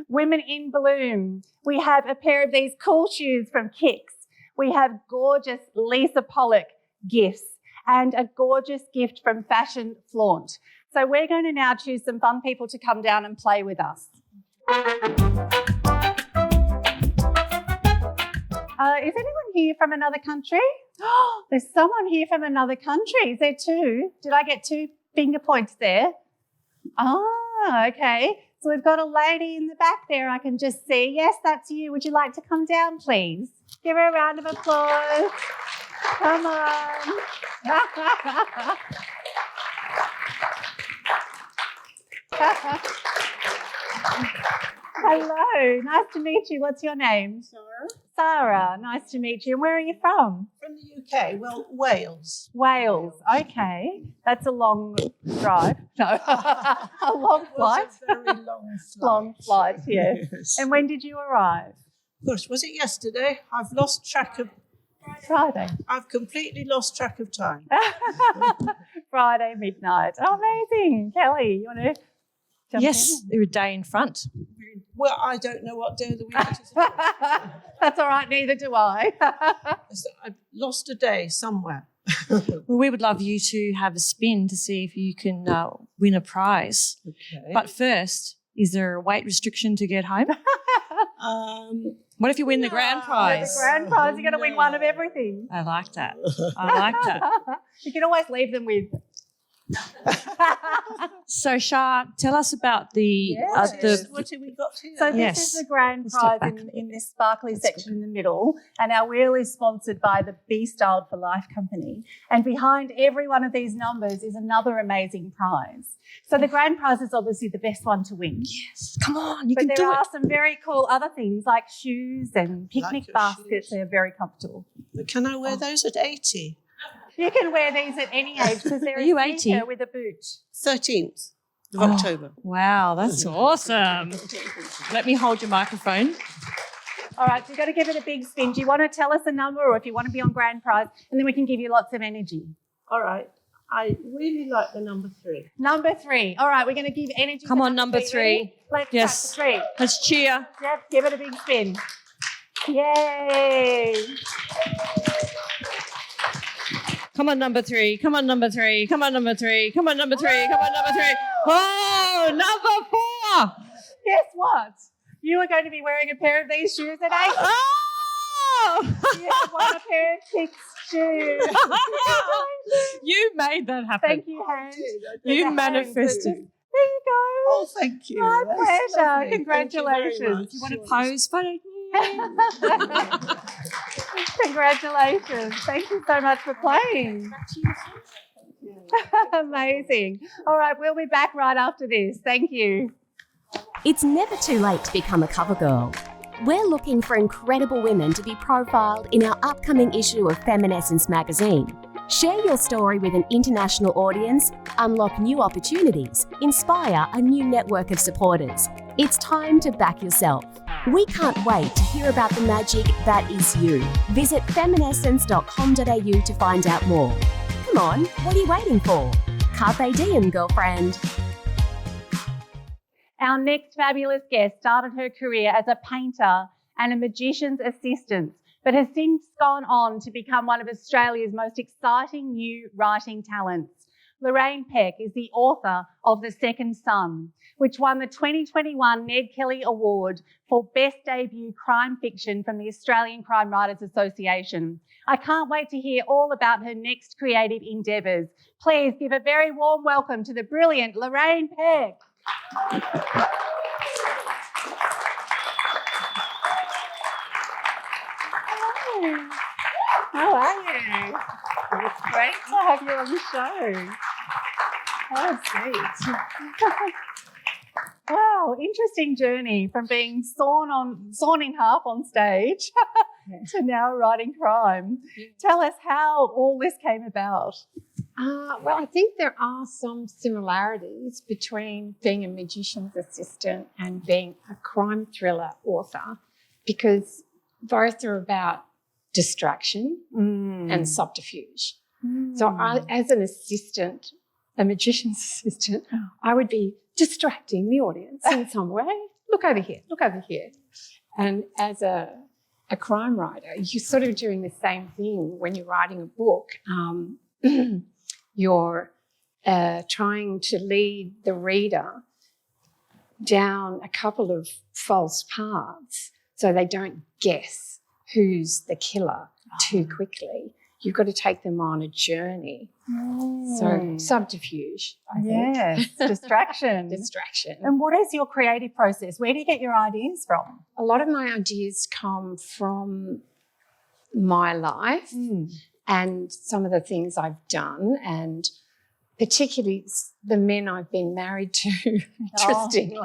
[SPEAKER 2] Women in Bloom. We have a pair of these cool shoes from Kicks. We have gorgeous Lisa Pollock gifts and a gorgeous gift from Fashion Flaunt. So we're going to now choose some fun people to come down and play with us. Is anyone here from another country? Oh, there's someone here from another country. Is there two? Did I get 2 finger points there? Ah, okay. So we've got a lady in the back there I can just see. Yes, that's you. Would you like to come down, please? Give her a round of applause. Come on. Hello, nice to meet you. What's your name? Sarah, nice to meet you. Where are you from?
[SPEAKER 6] From the UK, well, Wales.
[SPEAKER 2] Wales, okay. That's a long drive. No, a long flight.
[SPEAKER 6] It was a very long flight.
[SPEAKER 2] Long flight, yes.
[SPEAKER 6] Yes.
[SPEAKER 2] And when did you arrive?
[SPEAKER 6] Gosh, was it yesterday? I've lost track of...
[SPEAKER 2] Friday.
[SPEAKER 6] I've completely lost track of time.
[SPEAKER 2] Friday midnight. Oh, amazing. Kelly, you want to jump
[SPEAKER 7] Yes,
[SPEAKER 2] in?
[SPEAKER 7] they're a day in front.
[SPEAKER 6] Well, I don't know what day of the week it is.
[SPEAKER 2] That's all right, neither do I.
[SPEAKER 6] I've lost a day somewhere.
[SPEAKER 7] Well, we would love you to have a spin to see if you can win a prize.
[SPEAKER 6] Okay.
[SPEAKER 7] But first, is there a weight restriction to get home? What if you win the grand
[SPEAKER 2] The
[SPEAKER 7] prize?
[SPEAKER 2] grand prize, you're going to win one of everything.
[SPEAKER 7] I like that. I like that.
[SPEAKER 2] You can always leave them with.
[SPEAKER 7] So, Shar, tell us about the
[SPEAKER 6] What have we got here?
[SPEAKER 2] So this
[SPEAKER 7] Yes.
[SPEAKER 2] is the grand
[SPEAKER 7] Let's step
[SPEAKER 2] prize
[SPEAKER 7] back.
[SPEAKER 2] in this sparkly section in the middle, and our wheel is sponsored by the Be Styled for Life company. And behind every one of these numbers is another amazing prize. So the grand prize is obviously the best one to win.
[SPEAKER 7] Yes, come on, you
[SPEAKER 2] But
[SPEAKER 7] can
[SPEAKER 2] there
[SPEAKER 7] do
[SPEAKER 2] are
[SPEAKER 7] it.
[SPEAKER 2] some very cool other things like shoes and picnic
[SPEAKER 6] your
[SPEAKER 2] baskets.
[SPEAKER 6] shoes.
[SPEAKER 2] They're very comfortable.
[SPEAKER 6] Can I wear those at 80?
[SPEAKER 2] You can wear these at any age because they're
[SPEAKER 7] Are you
[SPEAKER 2] a
[SPEAKER 7] 80?
[SPEAKER 2] sneaker with a boot.
[SPEAKER 6] 13th of
[SPEAKER 7] Oh.
[SPEAKER 6] October.
[SPEAKER 7] Wow, that's awesome. Let me hold your microphone.
[SPEAKER 2] All right, so you've got to give it a big spin. Do you want to tell us a number or if you want to be on grand prize, and then we can give you lots of energy?
[SPEAKER 6] All right. I really like the number 3.
[SPEAKER 2] Number 3. All right, we're going to give energy.
[SPEAKER 7] Come
[SPEAKER 2] to
[SPEAKER 7] on, number 3.
[SPEAKER 2] Ready? Let's
[SPEAKER 7] Yes.
[SPEAKER 2] tap the 3.
[SPEAKER 7] Let's cheer.
[SPEAKER 2] Yep, give it a big spin. Yay.
[SPEAKER 7] Come on, number 3. Come on, number 3. Come on, number 3. Come on, number 3. Come on, number 3. Oh, number 4.
[SPEAKER 2] Guess what? You are going to be wearing a pair of these shoes at 8.
[SPEAKER 7] Oh!
[SPEAKER 2] You have won a pair of 6 shoes.
[SPEAKER 7] You made that happen.
[SPEAKER 2] Thank you, Hans.
[SPEAKER 7] You manifested.
[SPEAKER 2] There you go.
[SPEAKER 6] Oh, thank you.
[SPEAKER 2] My
[SPEAKER 6] That's
[SPEAKER 2] pleasure.
[SPEAKER 6] lovely.
[SPEAKER 2] Congratulations.
[SPEAKER 7] You want to pose photo?
[SPEAKER 2] Congratulations. Thank you so much for playing. Amazing. All right, we'll be back right after this. Thank you.
[SPEAKER 1] It's never too late to become a cover girl. We're looking for incredible women to be profiled in our upcoming issue of Feminescence magazine. Share your story with an international audience, unlock new opportunities, inspire a new network of supporters. It's time to back yourself. We can't wait to hear about the magic that is you. Visit feminescence.com.au to find out more. Come on, what are you waiting for? Carpe diem, girlfriend.
[SPEAKER 2] Our next fabulous guest started her career as a painter and a magician's assistant, but has since gone on to become one of Australia's most exciting new writing talents. Lorraine Peck is the author of The Second Son, which won the 2021 Ned Kelly Award for Best Debut Crime Fiction from the Australian Crime Writers Association. I can't wait to hear all about her next creative endeavours. Please give a very warm welcome to the brilliant Lorraine Peck. Hello. How are you? It's great to have you on the show. Oh, sweet. Wow, interesting journey from being sawn in half on stage to now writing crime. Tell us how all this came about.
[SPEAKER 8] Well, I think there are some similarities between being a magician's assistant and being a crime thriller author, because both are about distraction and subterfuge. So I, as an assistant, a magician's assistant, I would be distracting the audience in some way. Look over here, look over here. And as a crime writer, you're sort of doing the same thing when you're writing a book. You're trying to lead the reader down a couple of false paths so they don't guess who's the killer too quickly. You've got to take them on a journey. So subterfuge, I think.
[SPEAKER 2] Yes, distraction.
[SPEAKER 8] Distraction.
[SPEAKER 2] And what is your creative process? Where do you get your ideas from?
[SPEAKER 8] A lot of my ideas come from my life and some of the things I've done, and particularly the men I've been married to, interestingly.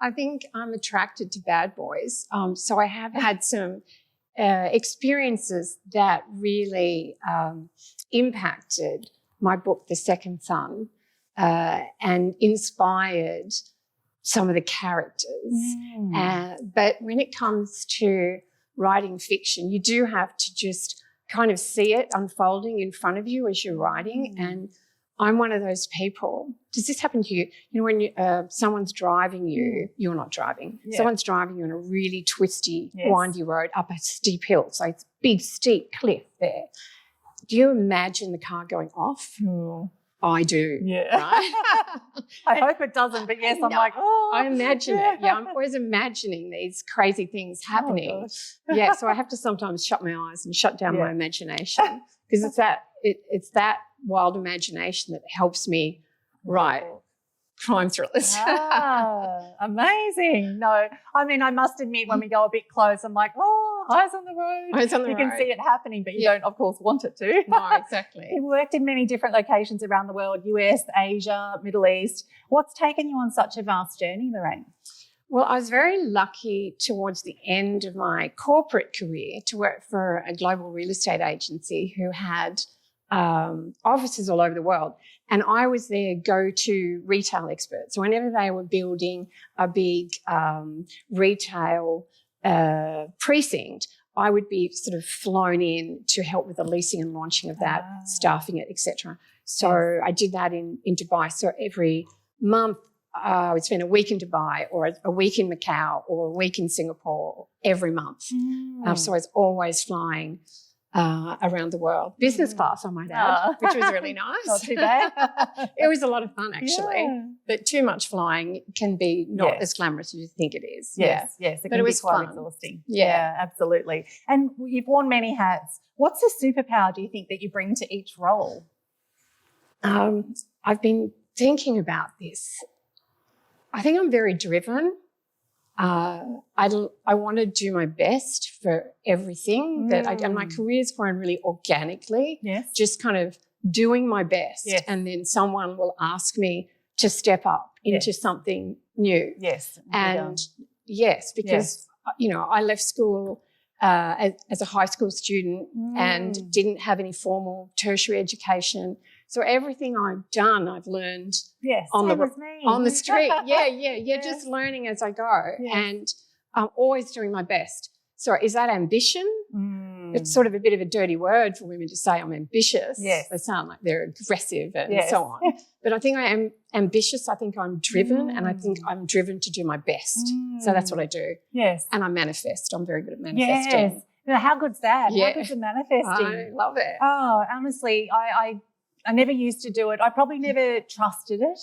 [SPEAKER 8] I think I'm attracted to bad boys. So I have had some experiences that really impacted my book, The Second Son, and inspired some of the characters. But when it comes to writing fiction, you do have to just kind of see it unfolding in front of you as you're writing. And I'm one of those people. Does this happen to you? You know, when someone's driving you, you're not driving. Yeah. Someone's driving you on a really twisty, windy road up a steep hill. So it's a big, steep cliff there. Do you imagine the car going off? I do. Yeah. Right?
[SPEAKER 2] I hope it doesn't, but yes, I'm like, oh.
[SPEAKER 8] I imagine it. Yeah, I'm always imagining these crazy things happening. Yeah, so I have to sometimes shut my eyes and shut down my imagination, because it's that wild imagination that helps me write crime thrillers.
[SPEAKER 2] Amazing. No, I mean, I must admit, when we go a bit close, I'm like, oh, eyes on the road.
[SPEAKER 8] Eyes on the road.
[SPEAKER 2] You can see it happening, but you don't, of course, want it to.
[SPEAKER 8] No, exactly.
[SPEAKER 2] You worked in many different locations around the world, US, Asia, Middle East. What's taken you on such a vast journey, Lorraine?
[SPEAKER 8] Well, I was very lucky towards the end of my corporate career to work for a global real estate agency who had offices all over the world. And I was their go-to retail expert. So whenever they were building a big retail precinct, I would be sort of flown in to help with the leasing and launching of that, staffing it, etc. So I did that in Dubai. So every month I would spend a week in Dubai, or a week in Macau, or a week in Singapore every month. So I was always flying around the world. Business class, I might add, which was really nice.
[SPEAKER 2] Not too bad.
[SPEAKER 8] It was a lot of fun, actually.
[SPEAKER 2] Yeah.
[SPEAKER 8] But too much flying can be not
[SPEAKER 2] Yes.
[SPEAKER 8] as glamorous as you think it is.
[SPEAKER 2] Yes, yes. It
[SPEAKER 8] But
[SPEAKER 2] can
[SPEAKER 8] it
[SPEAKER 2] be
[SPEAKER 8] was
[SPEAKER 2] quite
[SPEAKER 8] fun.
[SPEAKER 2] exhausting.
[SPEAKER 8] Yeah.
[SPEAKER 2] Absolutely. And you've worn many hats. What's the superpower do you think that you bring to each role?
[SPEAKER 8] I've been thinking about this. I think I'm very driven. I want to do my best for everything that I do. And my career's grown really organically,
[SPEAKER 2] Yes.
[SPEAKER 8] just kind of doing my best.
[SPEAKER 2] Yes.
[SPEAKER 8] And then someone will ask me to step up into
[SPEAKER 2] Yes.
[SPEAKER 8] something new.
[SPEAKER 2] Yes.
[SPEAKER 8] And yes, because, you know, I left school as a high school student and didn't have any formal tertiary education. So everything I've done, I've learned
[SPEAKER 2] yes.
[SPEAKER 8] on
[SPEAKER 2] Same
[SPEAKER 8] the
[SPEAKER 2] as me.
[SPEAKER 8] on the street. Yeah,
[SPEAKER 2] Yes.
[SPEAKER 8] just learning as I go.
[SPEAKER 2] Yes.
[SPEAKER 8] And I'm always doing my best. So is that ambition?
[SPEAKER 2] Mm.
[SPEAKER 8] It's sort of a bit of a dirty word for women to say I'm ambitious.
[SPEAKER 2] Yes.
[SPEAKER 8] They sound like they're aggressive and
[SPEAKER 2] Yes.
[SPEAKER 8] so on. But I think I am ambitious. I think I'm driven and I think I'm driven to do my best. So that's what I do.
[SPEAKER 2] Yes.
[SPEAKER 8] And I manifest. I'm very good at manifesting.
[SPEAKER 2] Yes. Now, how good's that?
[SPEAKER 8] Yeah.
[SPEAKER 2] How good's the manifesting?
[SPEAKER 8] I love it.
[SPEAKER 2] Oh, honestly, I never used to do it. I probably never trusted it.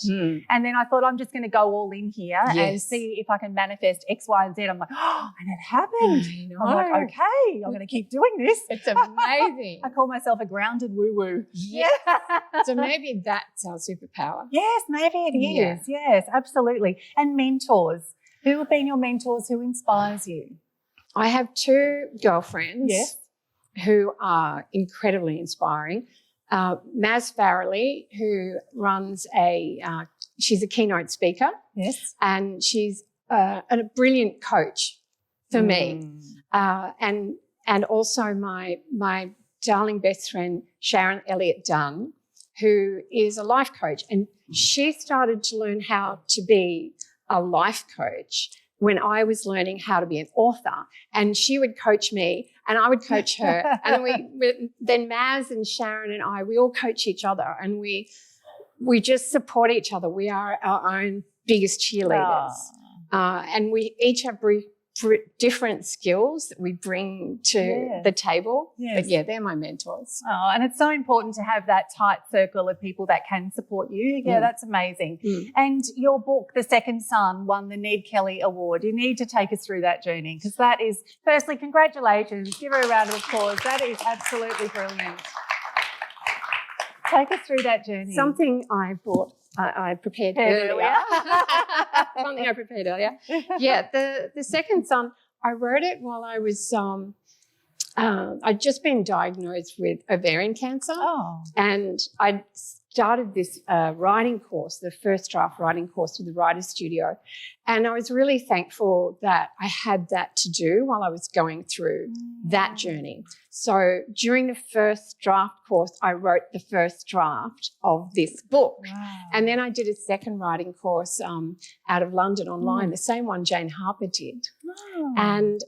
[SPEAKER 2] And then I thought, I'm just going to go all in here and
[SPEAKER 8] Yes.
[SPEAKER 2] see if I can manifest X, Y, and Z. I'm like, oh, and it happened. I'm like, okay, I'm going to keep doing this.
[SPEAKER 8] It's amazing.
[SPEAKER 2] I call myself a grounded woo-woo.
[SPEAKER 8] Yeah. So maybe that's our superpower.
[SPEAKER 2] Yes, maybe it
[SPEAKER 8] Yeah.
[SPEAKER 2] is. Yes, absolutely. And mentors. Who have been your mentors? Who inspires you?
[SPEAKER 8] I have two girlfriends
[SPEAKER 2] Yes.
[SPEAKER 8] who are incredibly inspiring. Maz Farrelly, who runs she's a keynote speaker
[SPEAKER 2] Yes.
[SPEAKER 8] and she's a brilliant coach for me. And also my darling best friend, Sharon Elliott Dunn, who is a life coach. And she started to learn how to be a life coach when I was learning how to be an author. And she would coach me and I would coach her. And then Maz and Sharon and I, we all coach each other and we just support each other. We are our own biggest cheerleaders. And we each have different skills that we bring to the table.
[SPEAKER 2] Yes.
[SPEAKER 8] But yeah, they're my mentors.
[SPEAKER 2] Oh, and it's so important to have that tight circle of people that can support you. Yeah, that's amazing. And your book, The Second Son, won the Ned Kelly Award. You need to take us through that journey because that is, firstly, congratulations. Give her a round of applause. That is absolutely brilliant. Take us through that journey.
[SPEAKER 8] Something I prepared earlier. Something I prepared earlier. Yeah, the second son, I wrote it while I was, I'd just been diagnosed with ovarian cancer.
[SPEAKER 2] Oh.
[SPEAKER 8] And I started this writing course, the first draft writing course with the Writers Studio. And I was really thankful that I had that to do while I was going through that journey. So during the first draft course, I wrote the first draft of this book.
[SPEAKER 2] Wow.
[SPEAKER 8] And then I did a second writing course out of London online, the same one Jane Harper did, and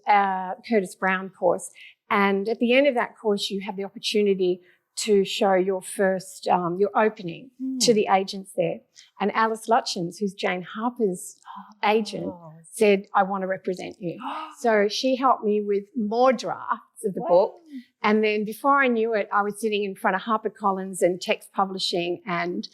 [SPEAKER 8] Curtis Brown course. And at the end of that course, you have the opportunity to show your first, your opening to the agents there. And Alice Lutchins, who's Jane Harper's agent, said, I want to represent you. So she helped me with more drafts of the book. And then before I knew it, I was sitting in front of HarperCollins and Text Publishing and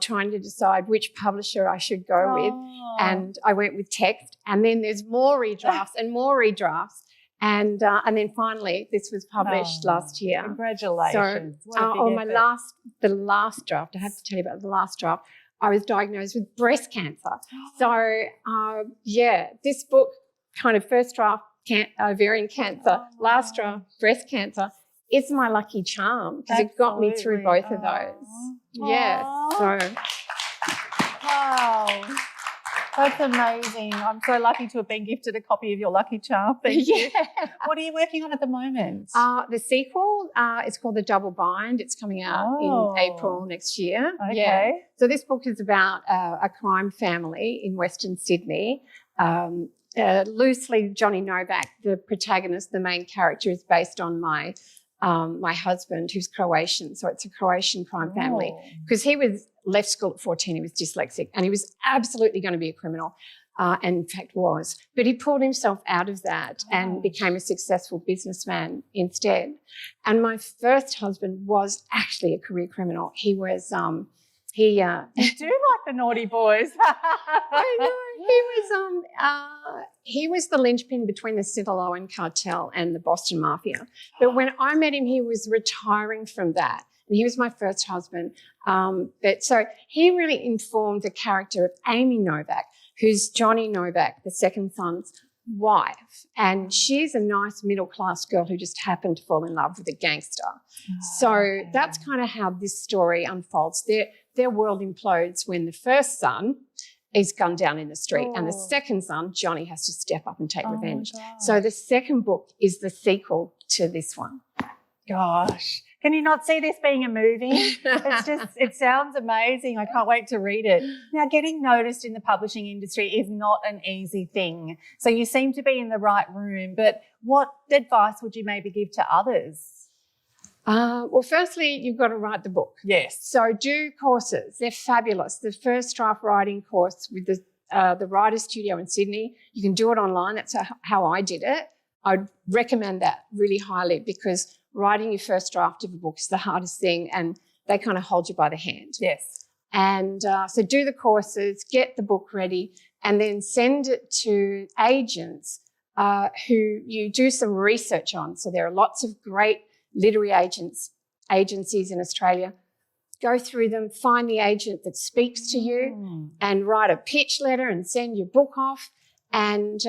[SPEAKER 8] trying to decide which publisher I should go with. And I went with Text. And then there's more redrafts and more redrafts. And then finally, this was published last year.
[SPEAKER 2] Congratulations.
[SPEAKER 8] So, the last draft, I have to tell you about the last draft, I was diagnosed with breast cancer. So, this book, kind of first draft, ovarian cancer, last draft, breast cancer, it's my lucky charm because it got me through both of those. Yeah. So.
[SPEAKER 2] Wow. That's amazing. I'm so lucky to have been gifted a copy of your lucky charm. Thank you. What are you working on at the moment?
[SPEAKER 8] The sequel is called The Double Bind. It's coming out in April next year.
[SPEAKER 2] Okay.
[SPEAKER 8] Yeah. So this book is about a crime family in Western Sydney. Loosely, Johnny Novak, the protagonist, the main character, is based on my husband, who's Croatian. So it's a Croatian crime family because he was left school at 14. He was dyslexic and he was absolutely going to be a criminal. and in fact was. But he pulled himself out of that and became a successful businessman instead. And my first husband was actually a career criminal. He was you
[SPEAKER 2] do like the naughty boys.
[SPEAKER 8] I know. He was the linchpin between the Sinaloan cartel and the Boston Mafia. But when I met him, he was retiring from that. And he was my first husband. So he really informed the character of Amy Novak, who's Johnny Novak, the second son's wife. And she's a nice middle-class girl who just happened to fall in love with a gangster. So that's kind of how this story unfolds. Their world implodes when the first son is gunned down in the street and the second son, Johnny, has to step up and take revenge. So the second book is the sequel to this one.
[SPEAKER 2] Gosh. Can you not see this being a movie? It sounds amazing. I can't wait to read it. Now, getting noticed in the publishing industry is not an easy thing. So you seem to be in the right room, but what advice would you maybe give to others?
[SPEAKER 8] Well, firstly, you've got to write the book.
[SPEAKER 2] Yes.
[SPEAKER 8] So do courses. They're fabulous. The first draft writing course with the Writer Studio in Sydney, you can do it online. That's how I did it. I'd recommend that really highly because writing your first draft of a book is the hardest thing and they kind of hold you by the hand.
[SPEAKER 2] Yes.
[SPEAKER 8] And so do the courses, get the book ready, and then send it to agents who you do some research on. So there are lots of great literary agencies in Australia. Go through them, find the agent that speaks to you and write a pitch letter and send your book off. And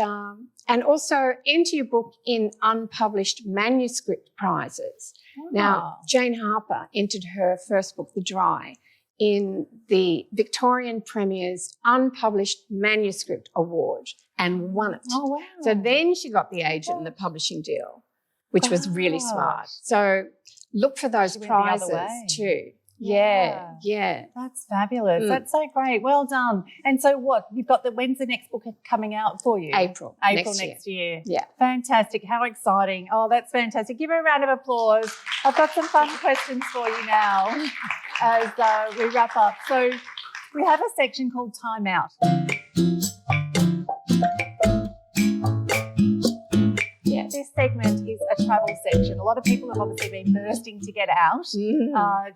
[SPEAKER 8] also enter your book in unpublished manuscript prizes. Now, Jane Harper entered her first book, The Dry, in the Victorian Premier's Unpublished Manuscript Award and won it.
[SPEAKER 2] Oh, wow.
[SPEAKER 8] So then she got the agent and the publishing deal, which was really smart. So look for those prizes too. Yeah.
[SPEAKER 2] That's fabulous. That's so great. Well done. And so when's the next book coming out for you?
[SPEAKER 8] April
[SPEAKER 2] next year.
[SPEAKER 8] Yeah.
[SPEAKER 2] Fantastic. How exciting. Oh, that's fantastic. Give her a round of applause. I've got some fun questions for you now as we wrap up. So we have a section called Time Out. This segment is a travel section. A lot of people have obviously been bursting to get out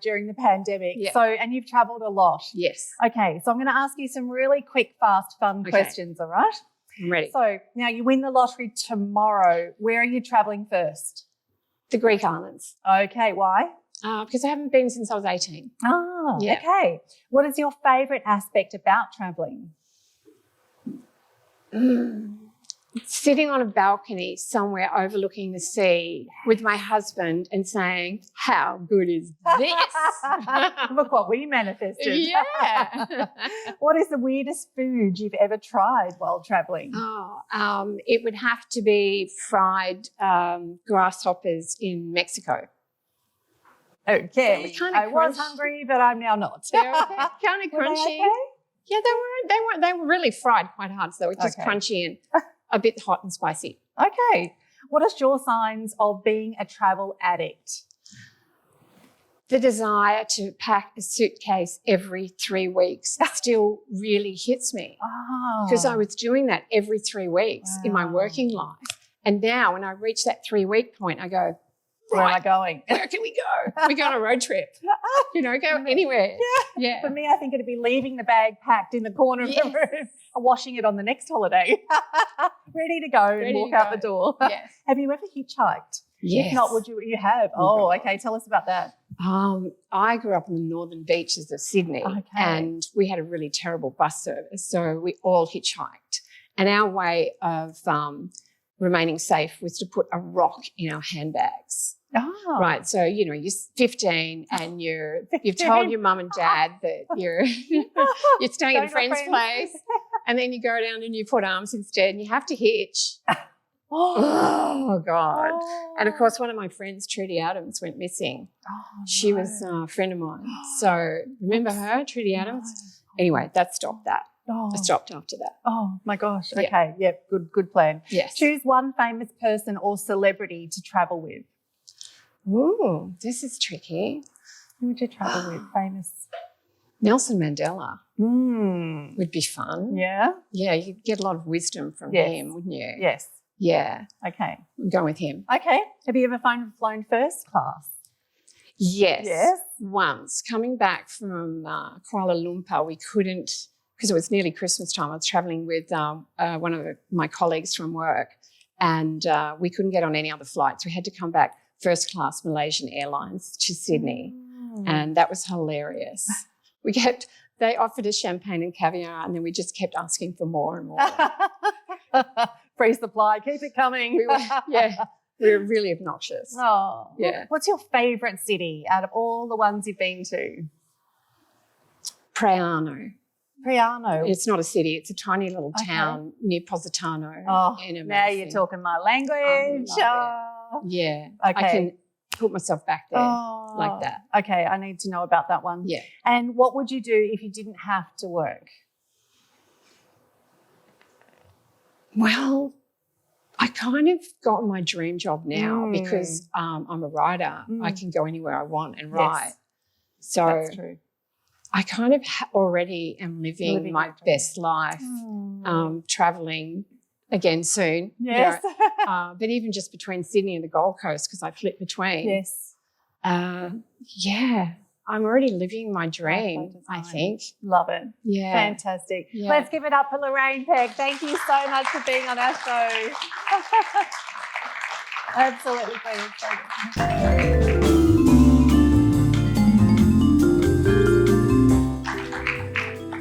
[SPEAKER 2] during the pandemic.
[SPEAKER 8] Yeah.
[SPEAKER 2] So, and you've travelled a lot.
[SPEAKER 8] Yes.
[SPEAKER 2] Okay, so I'm going to ask you some really quick, fast, fun questions, all right?
[SPEAKER 8] I'm ready.
[SPEAKER 2] So now you win the lottery tomorrow. Where are you travelling first?
[SPEAKER 8] The Greek islands.
[SPEAKER 2] Okay, why?
[SPEAKER 8] Because I haven't been since I was 18.
[SPEAKER 2] Oh,
[SPEAKER 8] Yeah.
[SPEAKER 2] okay. What is your favourite aspect about travelling?
[SPEAKER 8] Sitting on a balcony somewhere overlooking the sea with my husband and saying, how good is this?
[SPEAKER 2] Look what we manifested.
[SPEAKER 8] Yeah.
[SPEAKER 2] What is the weirdest food you've ever tried while travelling?
[SPEAKER 8] It would have to be fried grasshoppers in Mexico.
[SPEAKER 2] Okay.
[SPEAKER 8] Kinda
[SPEAKER 2] I was
[SPEAKER 8] crunchy.
[SPEAKER 2] hungry, but I'm now not.
[SPEAKER 8] They're okay. Kind of
[SPEAKER 2] Were they
[SPEAKER 8] crunchy.
[SPEAKER 2] okay?
[SPEAKER 8] Yeah, they were really fried quite hard, so they were just
[SPEAKER 2] Okay.
[SPEAKER 8] crunchy and a bit hot and spicy.
[SPEAKER 2] Okay. What are your signs of being a travel addict?
[SPEAKER 8] The desire to pack a suitcase every 3 weeks still really hits me
[SPEAKER 2] Oh.
[SPEAKER 8] because I was doing that every 3 weeks in my
[SPEAKER 2] Wow.
[SPEAKER 8] working life. And now when I reach that 3-week point, I go,
[SPEAKER 2] Where am I
[SPEAKER 8] right,
[SPEAKER 2] going?
[SPEAKER 8] where can we go? We go on a road trip. Go anywhere. Yeah.
[SPEAKER 2] For me, I think it'd be leaving the bag packed in the corner of the room and washing it on the next holiday. Ready to go and
[SPEAKER 8] Ready
[SPEAKER 2] walk
[SPEAKER 8] to
[SPEAKER 2] out
[SPEAKER 8] go.
[SPEAKER 2] the door.
[SPEAKER 8] Yes.
[SPEAKER 2] Have you ever hitchhiked?
[SPEAKER 8] Yes.
[SPEAKER 2] If not, you have?
[SPEAKER 8] Oh,
[SPEAKER 2] Oh,
[SPEAKER 8] God.
[SPEAKER 2] okay. Tell us about that.
[SPEAKER 8] I grew up on the northern beaches of Sydney
[SPEAKER 2] Okay.
[SPEAKER 8] and we had a really terrible bus service, so we all hitchhiked. And our way of remaining safe was to put a rock in our handbags.
[SPEAKER 2] Oh.
[SPEAKER 8] Right, so you're 15 and you've told your mum and dad that you're staying at a friend's place, and then you go down and you put arms instead, and you have to hitch. Oh God! And of course, one of my friends, Trudy Adams, went missing.
[SPEAKER 2] Oh,
[SPEAKER 8] She was a friend of mine. So remember her, Trudy Adams? Anyway, that stopped that.
[SPEAKER 2] Oh.
[SPEAKER 8] I stopped after that.
[SPEAKER 2] Oh my gosh.
[SPEAKER 8] Yeah.
[SPEAKER 2] Okay. Yep. Good plan.
[SPEAKER 8] Yes.
[SPEAKER 2] Choose one famous person or celebrity to travel with.
[SPEAKER 8] Ooh, this is tricky.
[SPEAKER 2] Who would you travel with? Famous.
[SPEAKER 8] Nelson Mandela
[SPEAKER 2] Mm.
[SPEAKER 8] would be fun.
[SPEAKER 2] Yeah?
[SPEAKER 8] Yeah, you'd get a lot of wisdom from
[SPEAKER 2] Yes.
[SPEAKER 8] him, wouldn't you?
[SPEAKER 2] Yes.
[SPEAKER 8] Yeah,
[SPEAKER 2] Okay.
[SPEAKER 8] I'm going with him.
[SPEAKER 2] Okay. Have you ever flown first class?
[SPEAKER 8] Yes.
[SPEAKER 2] Yes.
[SPEAKER 8] Once coming back from Kuala Lumpur, we couldn't, because it was nearly Christmas time. I was travelling with one of my colleagues from work, and we couldn't get on any other flights. We had to come back first class Malaysian Airlines to Sydney, and that was hilarious. They offered us champagne and caviar, and then we just kept asking for more and more.
[SPEAKER 2] Free supply. Keep it coming.
[SPEAKER 8] we were really obnoxious.
[SPEAKER 2] Oh.
[SPEAKER 8] Yeah.
[SPEAKER 2] What's your favourite city out of all the ones you've been to?
[SPEAKER 8] Praiano.
[SPEAKER 2] Praiano.
[SPEAKER 8] It's not a city, it's a tiny little
[SPEAKER 2] Okay.
[SPEAKER 8] town near Positano.
[SPEAKER 2] Oh,
[SPEAKER 8] in
[SPEAKER 2] now
[SPEAKER 8] Amalfi.
[SPEAKER 2] you're talking my language.
[SPEAKER 8] love Yeah.
[SPEAKER 2] Okay.
[SPEAKER 8] I can put myself back there
[SPEAKER 2] Oh,
[SPEAKER 8] like that.
[SPEAKER 2] Okay, I need to know about that one.
[SPEAKER 8] Yeah.
[SPEAKER 2] And what would you do if you didn't have to work?
[SPEAKER 8] Well, I kind of got my dream job now because I'm a writer. I can go anywhere I want and write. So
[SPEAKER 2] That's true.
[SPEAKER 8] I kind of already am living my
[SPEAKER 2] your dream.
[SPEAKER 8] best life, travelling again soon. you
[SPEAKER 2] Yes.
[SPEAKER 8] know. But even just between Sydney and the Gold Coast, because I flip between.
[SPEAKER 2] Yes.
[SPEAKER 8] Yeah, I'm already living my dream,
[SPEAKER 2] design.
[SPEAKER 8] I think.
[SPEAKER 2] Love it.
[SPEAKER 8] Yeah.
[SPEAKER 2] Fantastic.
[SPEAKER 8] Yeah.
[SPEAKER 2] Let's give it up for Lorraine Peck. Thank you so much for being on our show. Absolutely fantastic.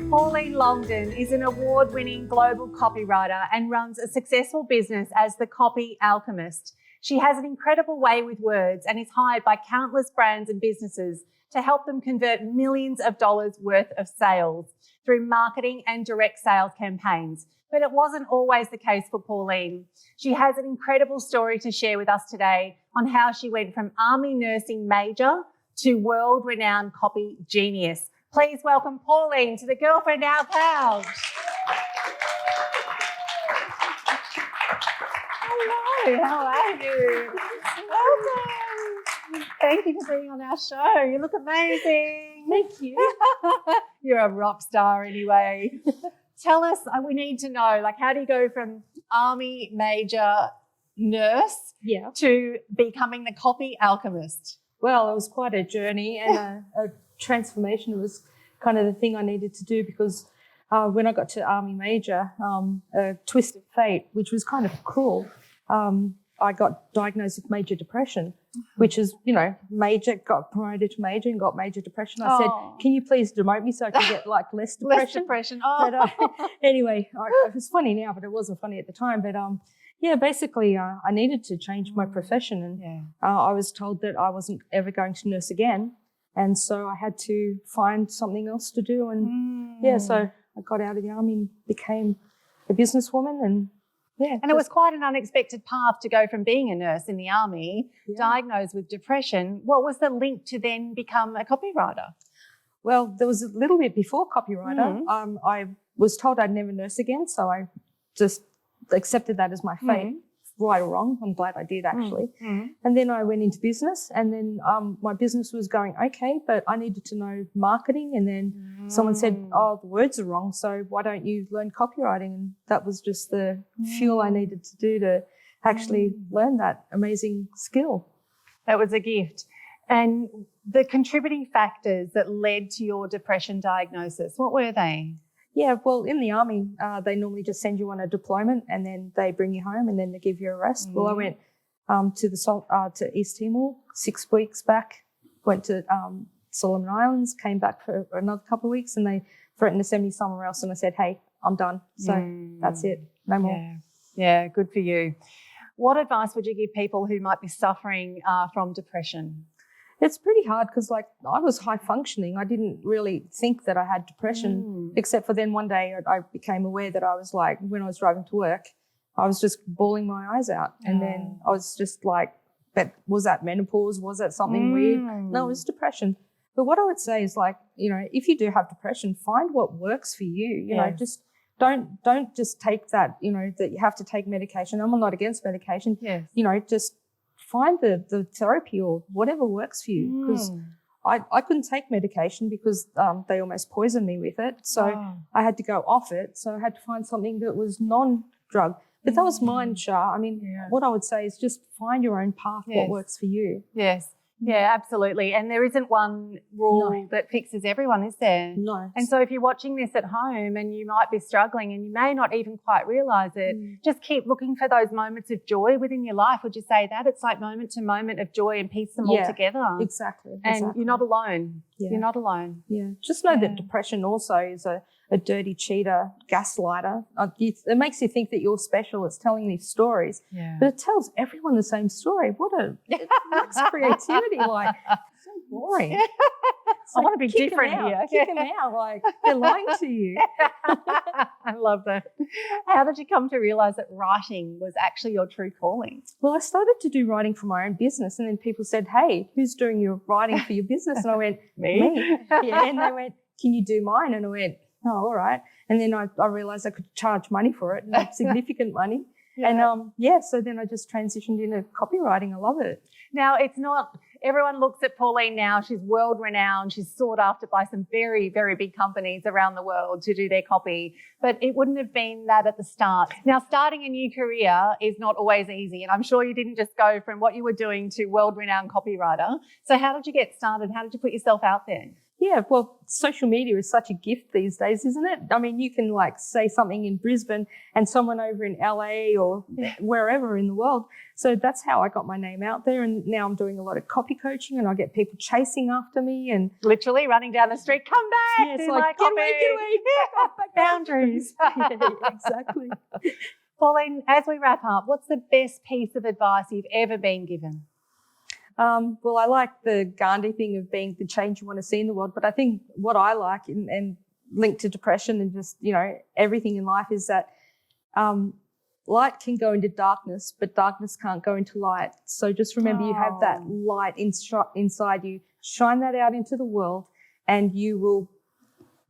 [SPEAKER 2] Pauline Longden is an award-winning global copywriter and runs a successful business as the Copy Alchemist. She has an incredible way with words and is hired by countless brands and businesses to help them convert millions of dollars worth of sales through marketing and direct sales campaigns. But it wasn't always the case for Pauline. She has an incredible story to share with us today on how she went from army nursing major to world-renowned copy genius. Please welcome Pauline to the Girlfriend Hour Couch. Hello, how are you? Welcome. Thank you for being on our show. You look amazing.
[SPEAKER 6] Thank you.
[SPEAKER 2] You're a rock star anyway. Tell us, we need to know, like, how do you go from army major nurse
[SPEAKER 6] Yeah.
[SPEAKER 2] to becoming the copy alchemist?
[SPEAKER 6] Well, it was quite a journey and a transformation. It was kind of the thing I needed to do because when I got to Army Major, a twist of fate, which was kind of cruel, I got diagnosed with major depression, which is, major, got promoted to major and got major depression. I said, can you please demote me so I can get less depression?
[SPEAKER 2] Less depression. Oh.
[SPEAKER 6] But anyway, it was funny now, but it wasn't funny at the time. But basically I needed to change my profession and I was told that I wasn't ever going to nurse again. And so I had to find something else to do. And so I got out of the army and became a businesswoman and
[SPEAKER 2] And it was quite an unexpected path to go from being a nurse in the army, diagnosed with depression. What was the link to then become a copywriter?
[SPEAKER 6] Well, there was a little bit before copywriter. I was told I'd never nurse again, so I just accepted that as my fate, right or wrong. I'm glad I did, actually. And then I went into business, and then my business was going okay, but I needed to know marketing. And then someone said, the words are wrong, so why don't you learn copywriting? And that was just the fuel I needed to do to actually learn that amazing skill.
[SPEAKER 2] That was a gift. And the contributing factors that led to your depression diagnosis, what were they?
[SPEAKER 6] Yeah, well, in the army, they normally just send you on a deployment and then they bring you home and then they give you a rest. Well, I went to East Timor 6 weeks back, went to Solomon Islands, came back for another couple of weeks, and they threatened to send me somewhere else. And I said, hey, I'm done. So that's it. No more.
[SPEAKER 2] Yeah, good for you. What advice would you give people who might be suffering from depression?
[SPEAKER 6] It's pretty hard because, I was high functioning. I didn't really think that I had depression, except for then one day I became aware that I was when I was driving to work, I was just bawling my eyes out. And then I was just but was that menopause? Was that something weird? No, it was depression. But what I would say is if you do have depression, find what works for you. Just don't just take that, that you have to take medication. I'm not against medication. Just find the therapy or whatever works for you, because I couldn't take medication because they almost poisoned me with it. So I had to go off it. So I had to find something that was non-drug. But that was mine, Shar. I mean, what I would say is just find your own path, what works for you.
[SPEAKER 2] Yes. Yeah, absolutely. And there isn't one rule that fixes everyone, is there?
[SPEAKER 6] No.
[SPEAKER 2] And so if you're watching this at home and you might be struggling and you may not even quite realise it, just keep looking for those moments of joy within your life. Would you say that? It's like moment to moment of joy and piece them all together.
[SPEAKER 6] Exactly.
[SPEAKER 2] And you're not alone.
[SPEAKER 6] Yeah.
[SPEAKER 2] You're not alone.
[SPEAKER 6] Yeah. Just know that depression also is a dirty cheater, gaslighter. It makes you think that you're special. It's telling these stories.
[SPEAKER 2] Yeah.
[SPEAKER 6] But it tells everyone the same story. It lacks creativity. Like, so boring.
[SPEAKER 2] I want to be different here.
[SPEAKER 6] Kick them out. Like, they're lying to you.
[SPEAKER 2] I love that. How did you come to realise that writing was actually your true calling?
[SPEAKER 6] Well, I started to do writing for my own business, and then people said, hey, who's doing your writing for your business? And I went, me. Yeah. And they went, can you do mine? And I went, oh, all right. And then I realised I could charge money for it, significant money. Yeah. And so then I just transitioned into copywriting. I love it.
[SPEAKER 2] Now, it's not, everyone looks at Pauline now, she's world renowned, she's sought after by some very, very big companies around the world to do their copy, but it wouldn't have been that at the start. Now, starting a new career is not always easy, and I'm sure you didn't just go from what you were doing to world renowned copywriter. So how did you get started? How did you put yourself out there?
[SPEAKER 6] Yeah, well, social media is such a gift these days, isn't it? I mean, you can like say something in Brisbane and someone over in LA or wherever in the world. So that's how I got my name out there. And now I'm doing a lot of copy coaching and I get people chasing after me and
[SPEAKER 2] literally running down the street, come back,
[SPEAKER 6] yeah, it's
[SPEAKER 2] do
[SPEAKER 6] like,
[SPEAKER 2] my
[SPEAKER 6] get away,
[SPEAKER 2] boundaries.
[SPEAKER 6] Yeah, exactly.
[SPEAKER 2] Pauline, as we wrap up, what's the best piece of advice you've ever been given?
[SPEAKER 6] Well, I like the Gandhi thing of being the change you want to see in the world, but I think what I like and linked to depression and just, everything in life is that light can go into darkness, but darkness can't go into light. So just remember you have that light inside you. Shine that out into the world and you will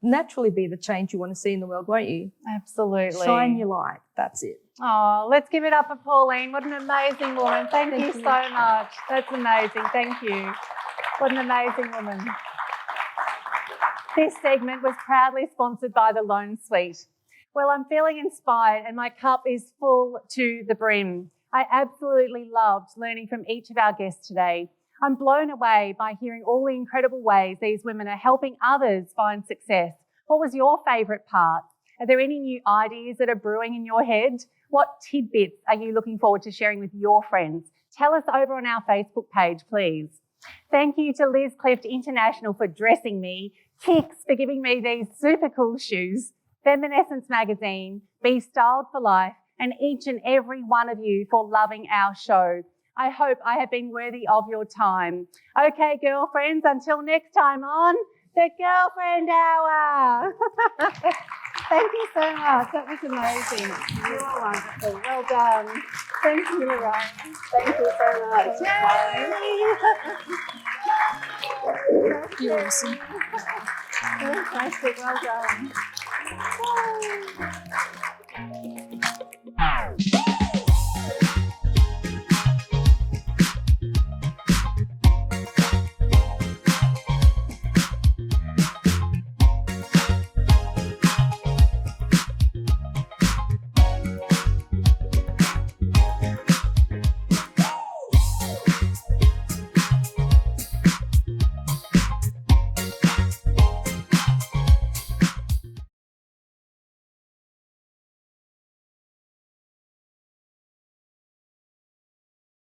[SPEAKER 6] naturally be the change you want to see in the world, won't you?
[SPEAKER 2] Absolutely.
[SPEAKER 6] Shine your light. That's it.
[SPEAKER 2] Oh, let's give it up for Pauline. What an amazing woman. Thank you so much. That's amazing. Thank you. What an amazing woman. This segment was proudly sponsored by the Lone Suite. Well, I'm feeling inspired and my cup is full to the brim. I absolutely loved learning from each of our guests today. I'm blown away by hearing all the incredible ways these women are helping others find success. What was your favourite part? Are there any new ideas that are brewing in your head? What tidbits are you looking forward to sharing with your friends? Tell us over on our Facebook page, please. Thank you to Liz Clift International for dressing me, Kix for giving me these super cool shoes, Feminescence Magazine, Be Styled for Life, and each and every one of you for loving our show. I hope I have been worthy of your time. Okay, girlfriends, until next time on the Girlfriend Hour. Thank you so much. That was amazing. You are wonderful. Well done. Thank you, Lorraine. Thank you so much. Yay!
[SPEAKER 5] You're awesome.
[SPEAKER 2] Fantastic. Well done.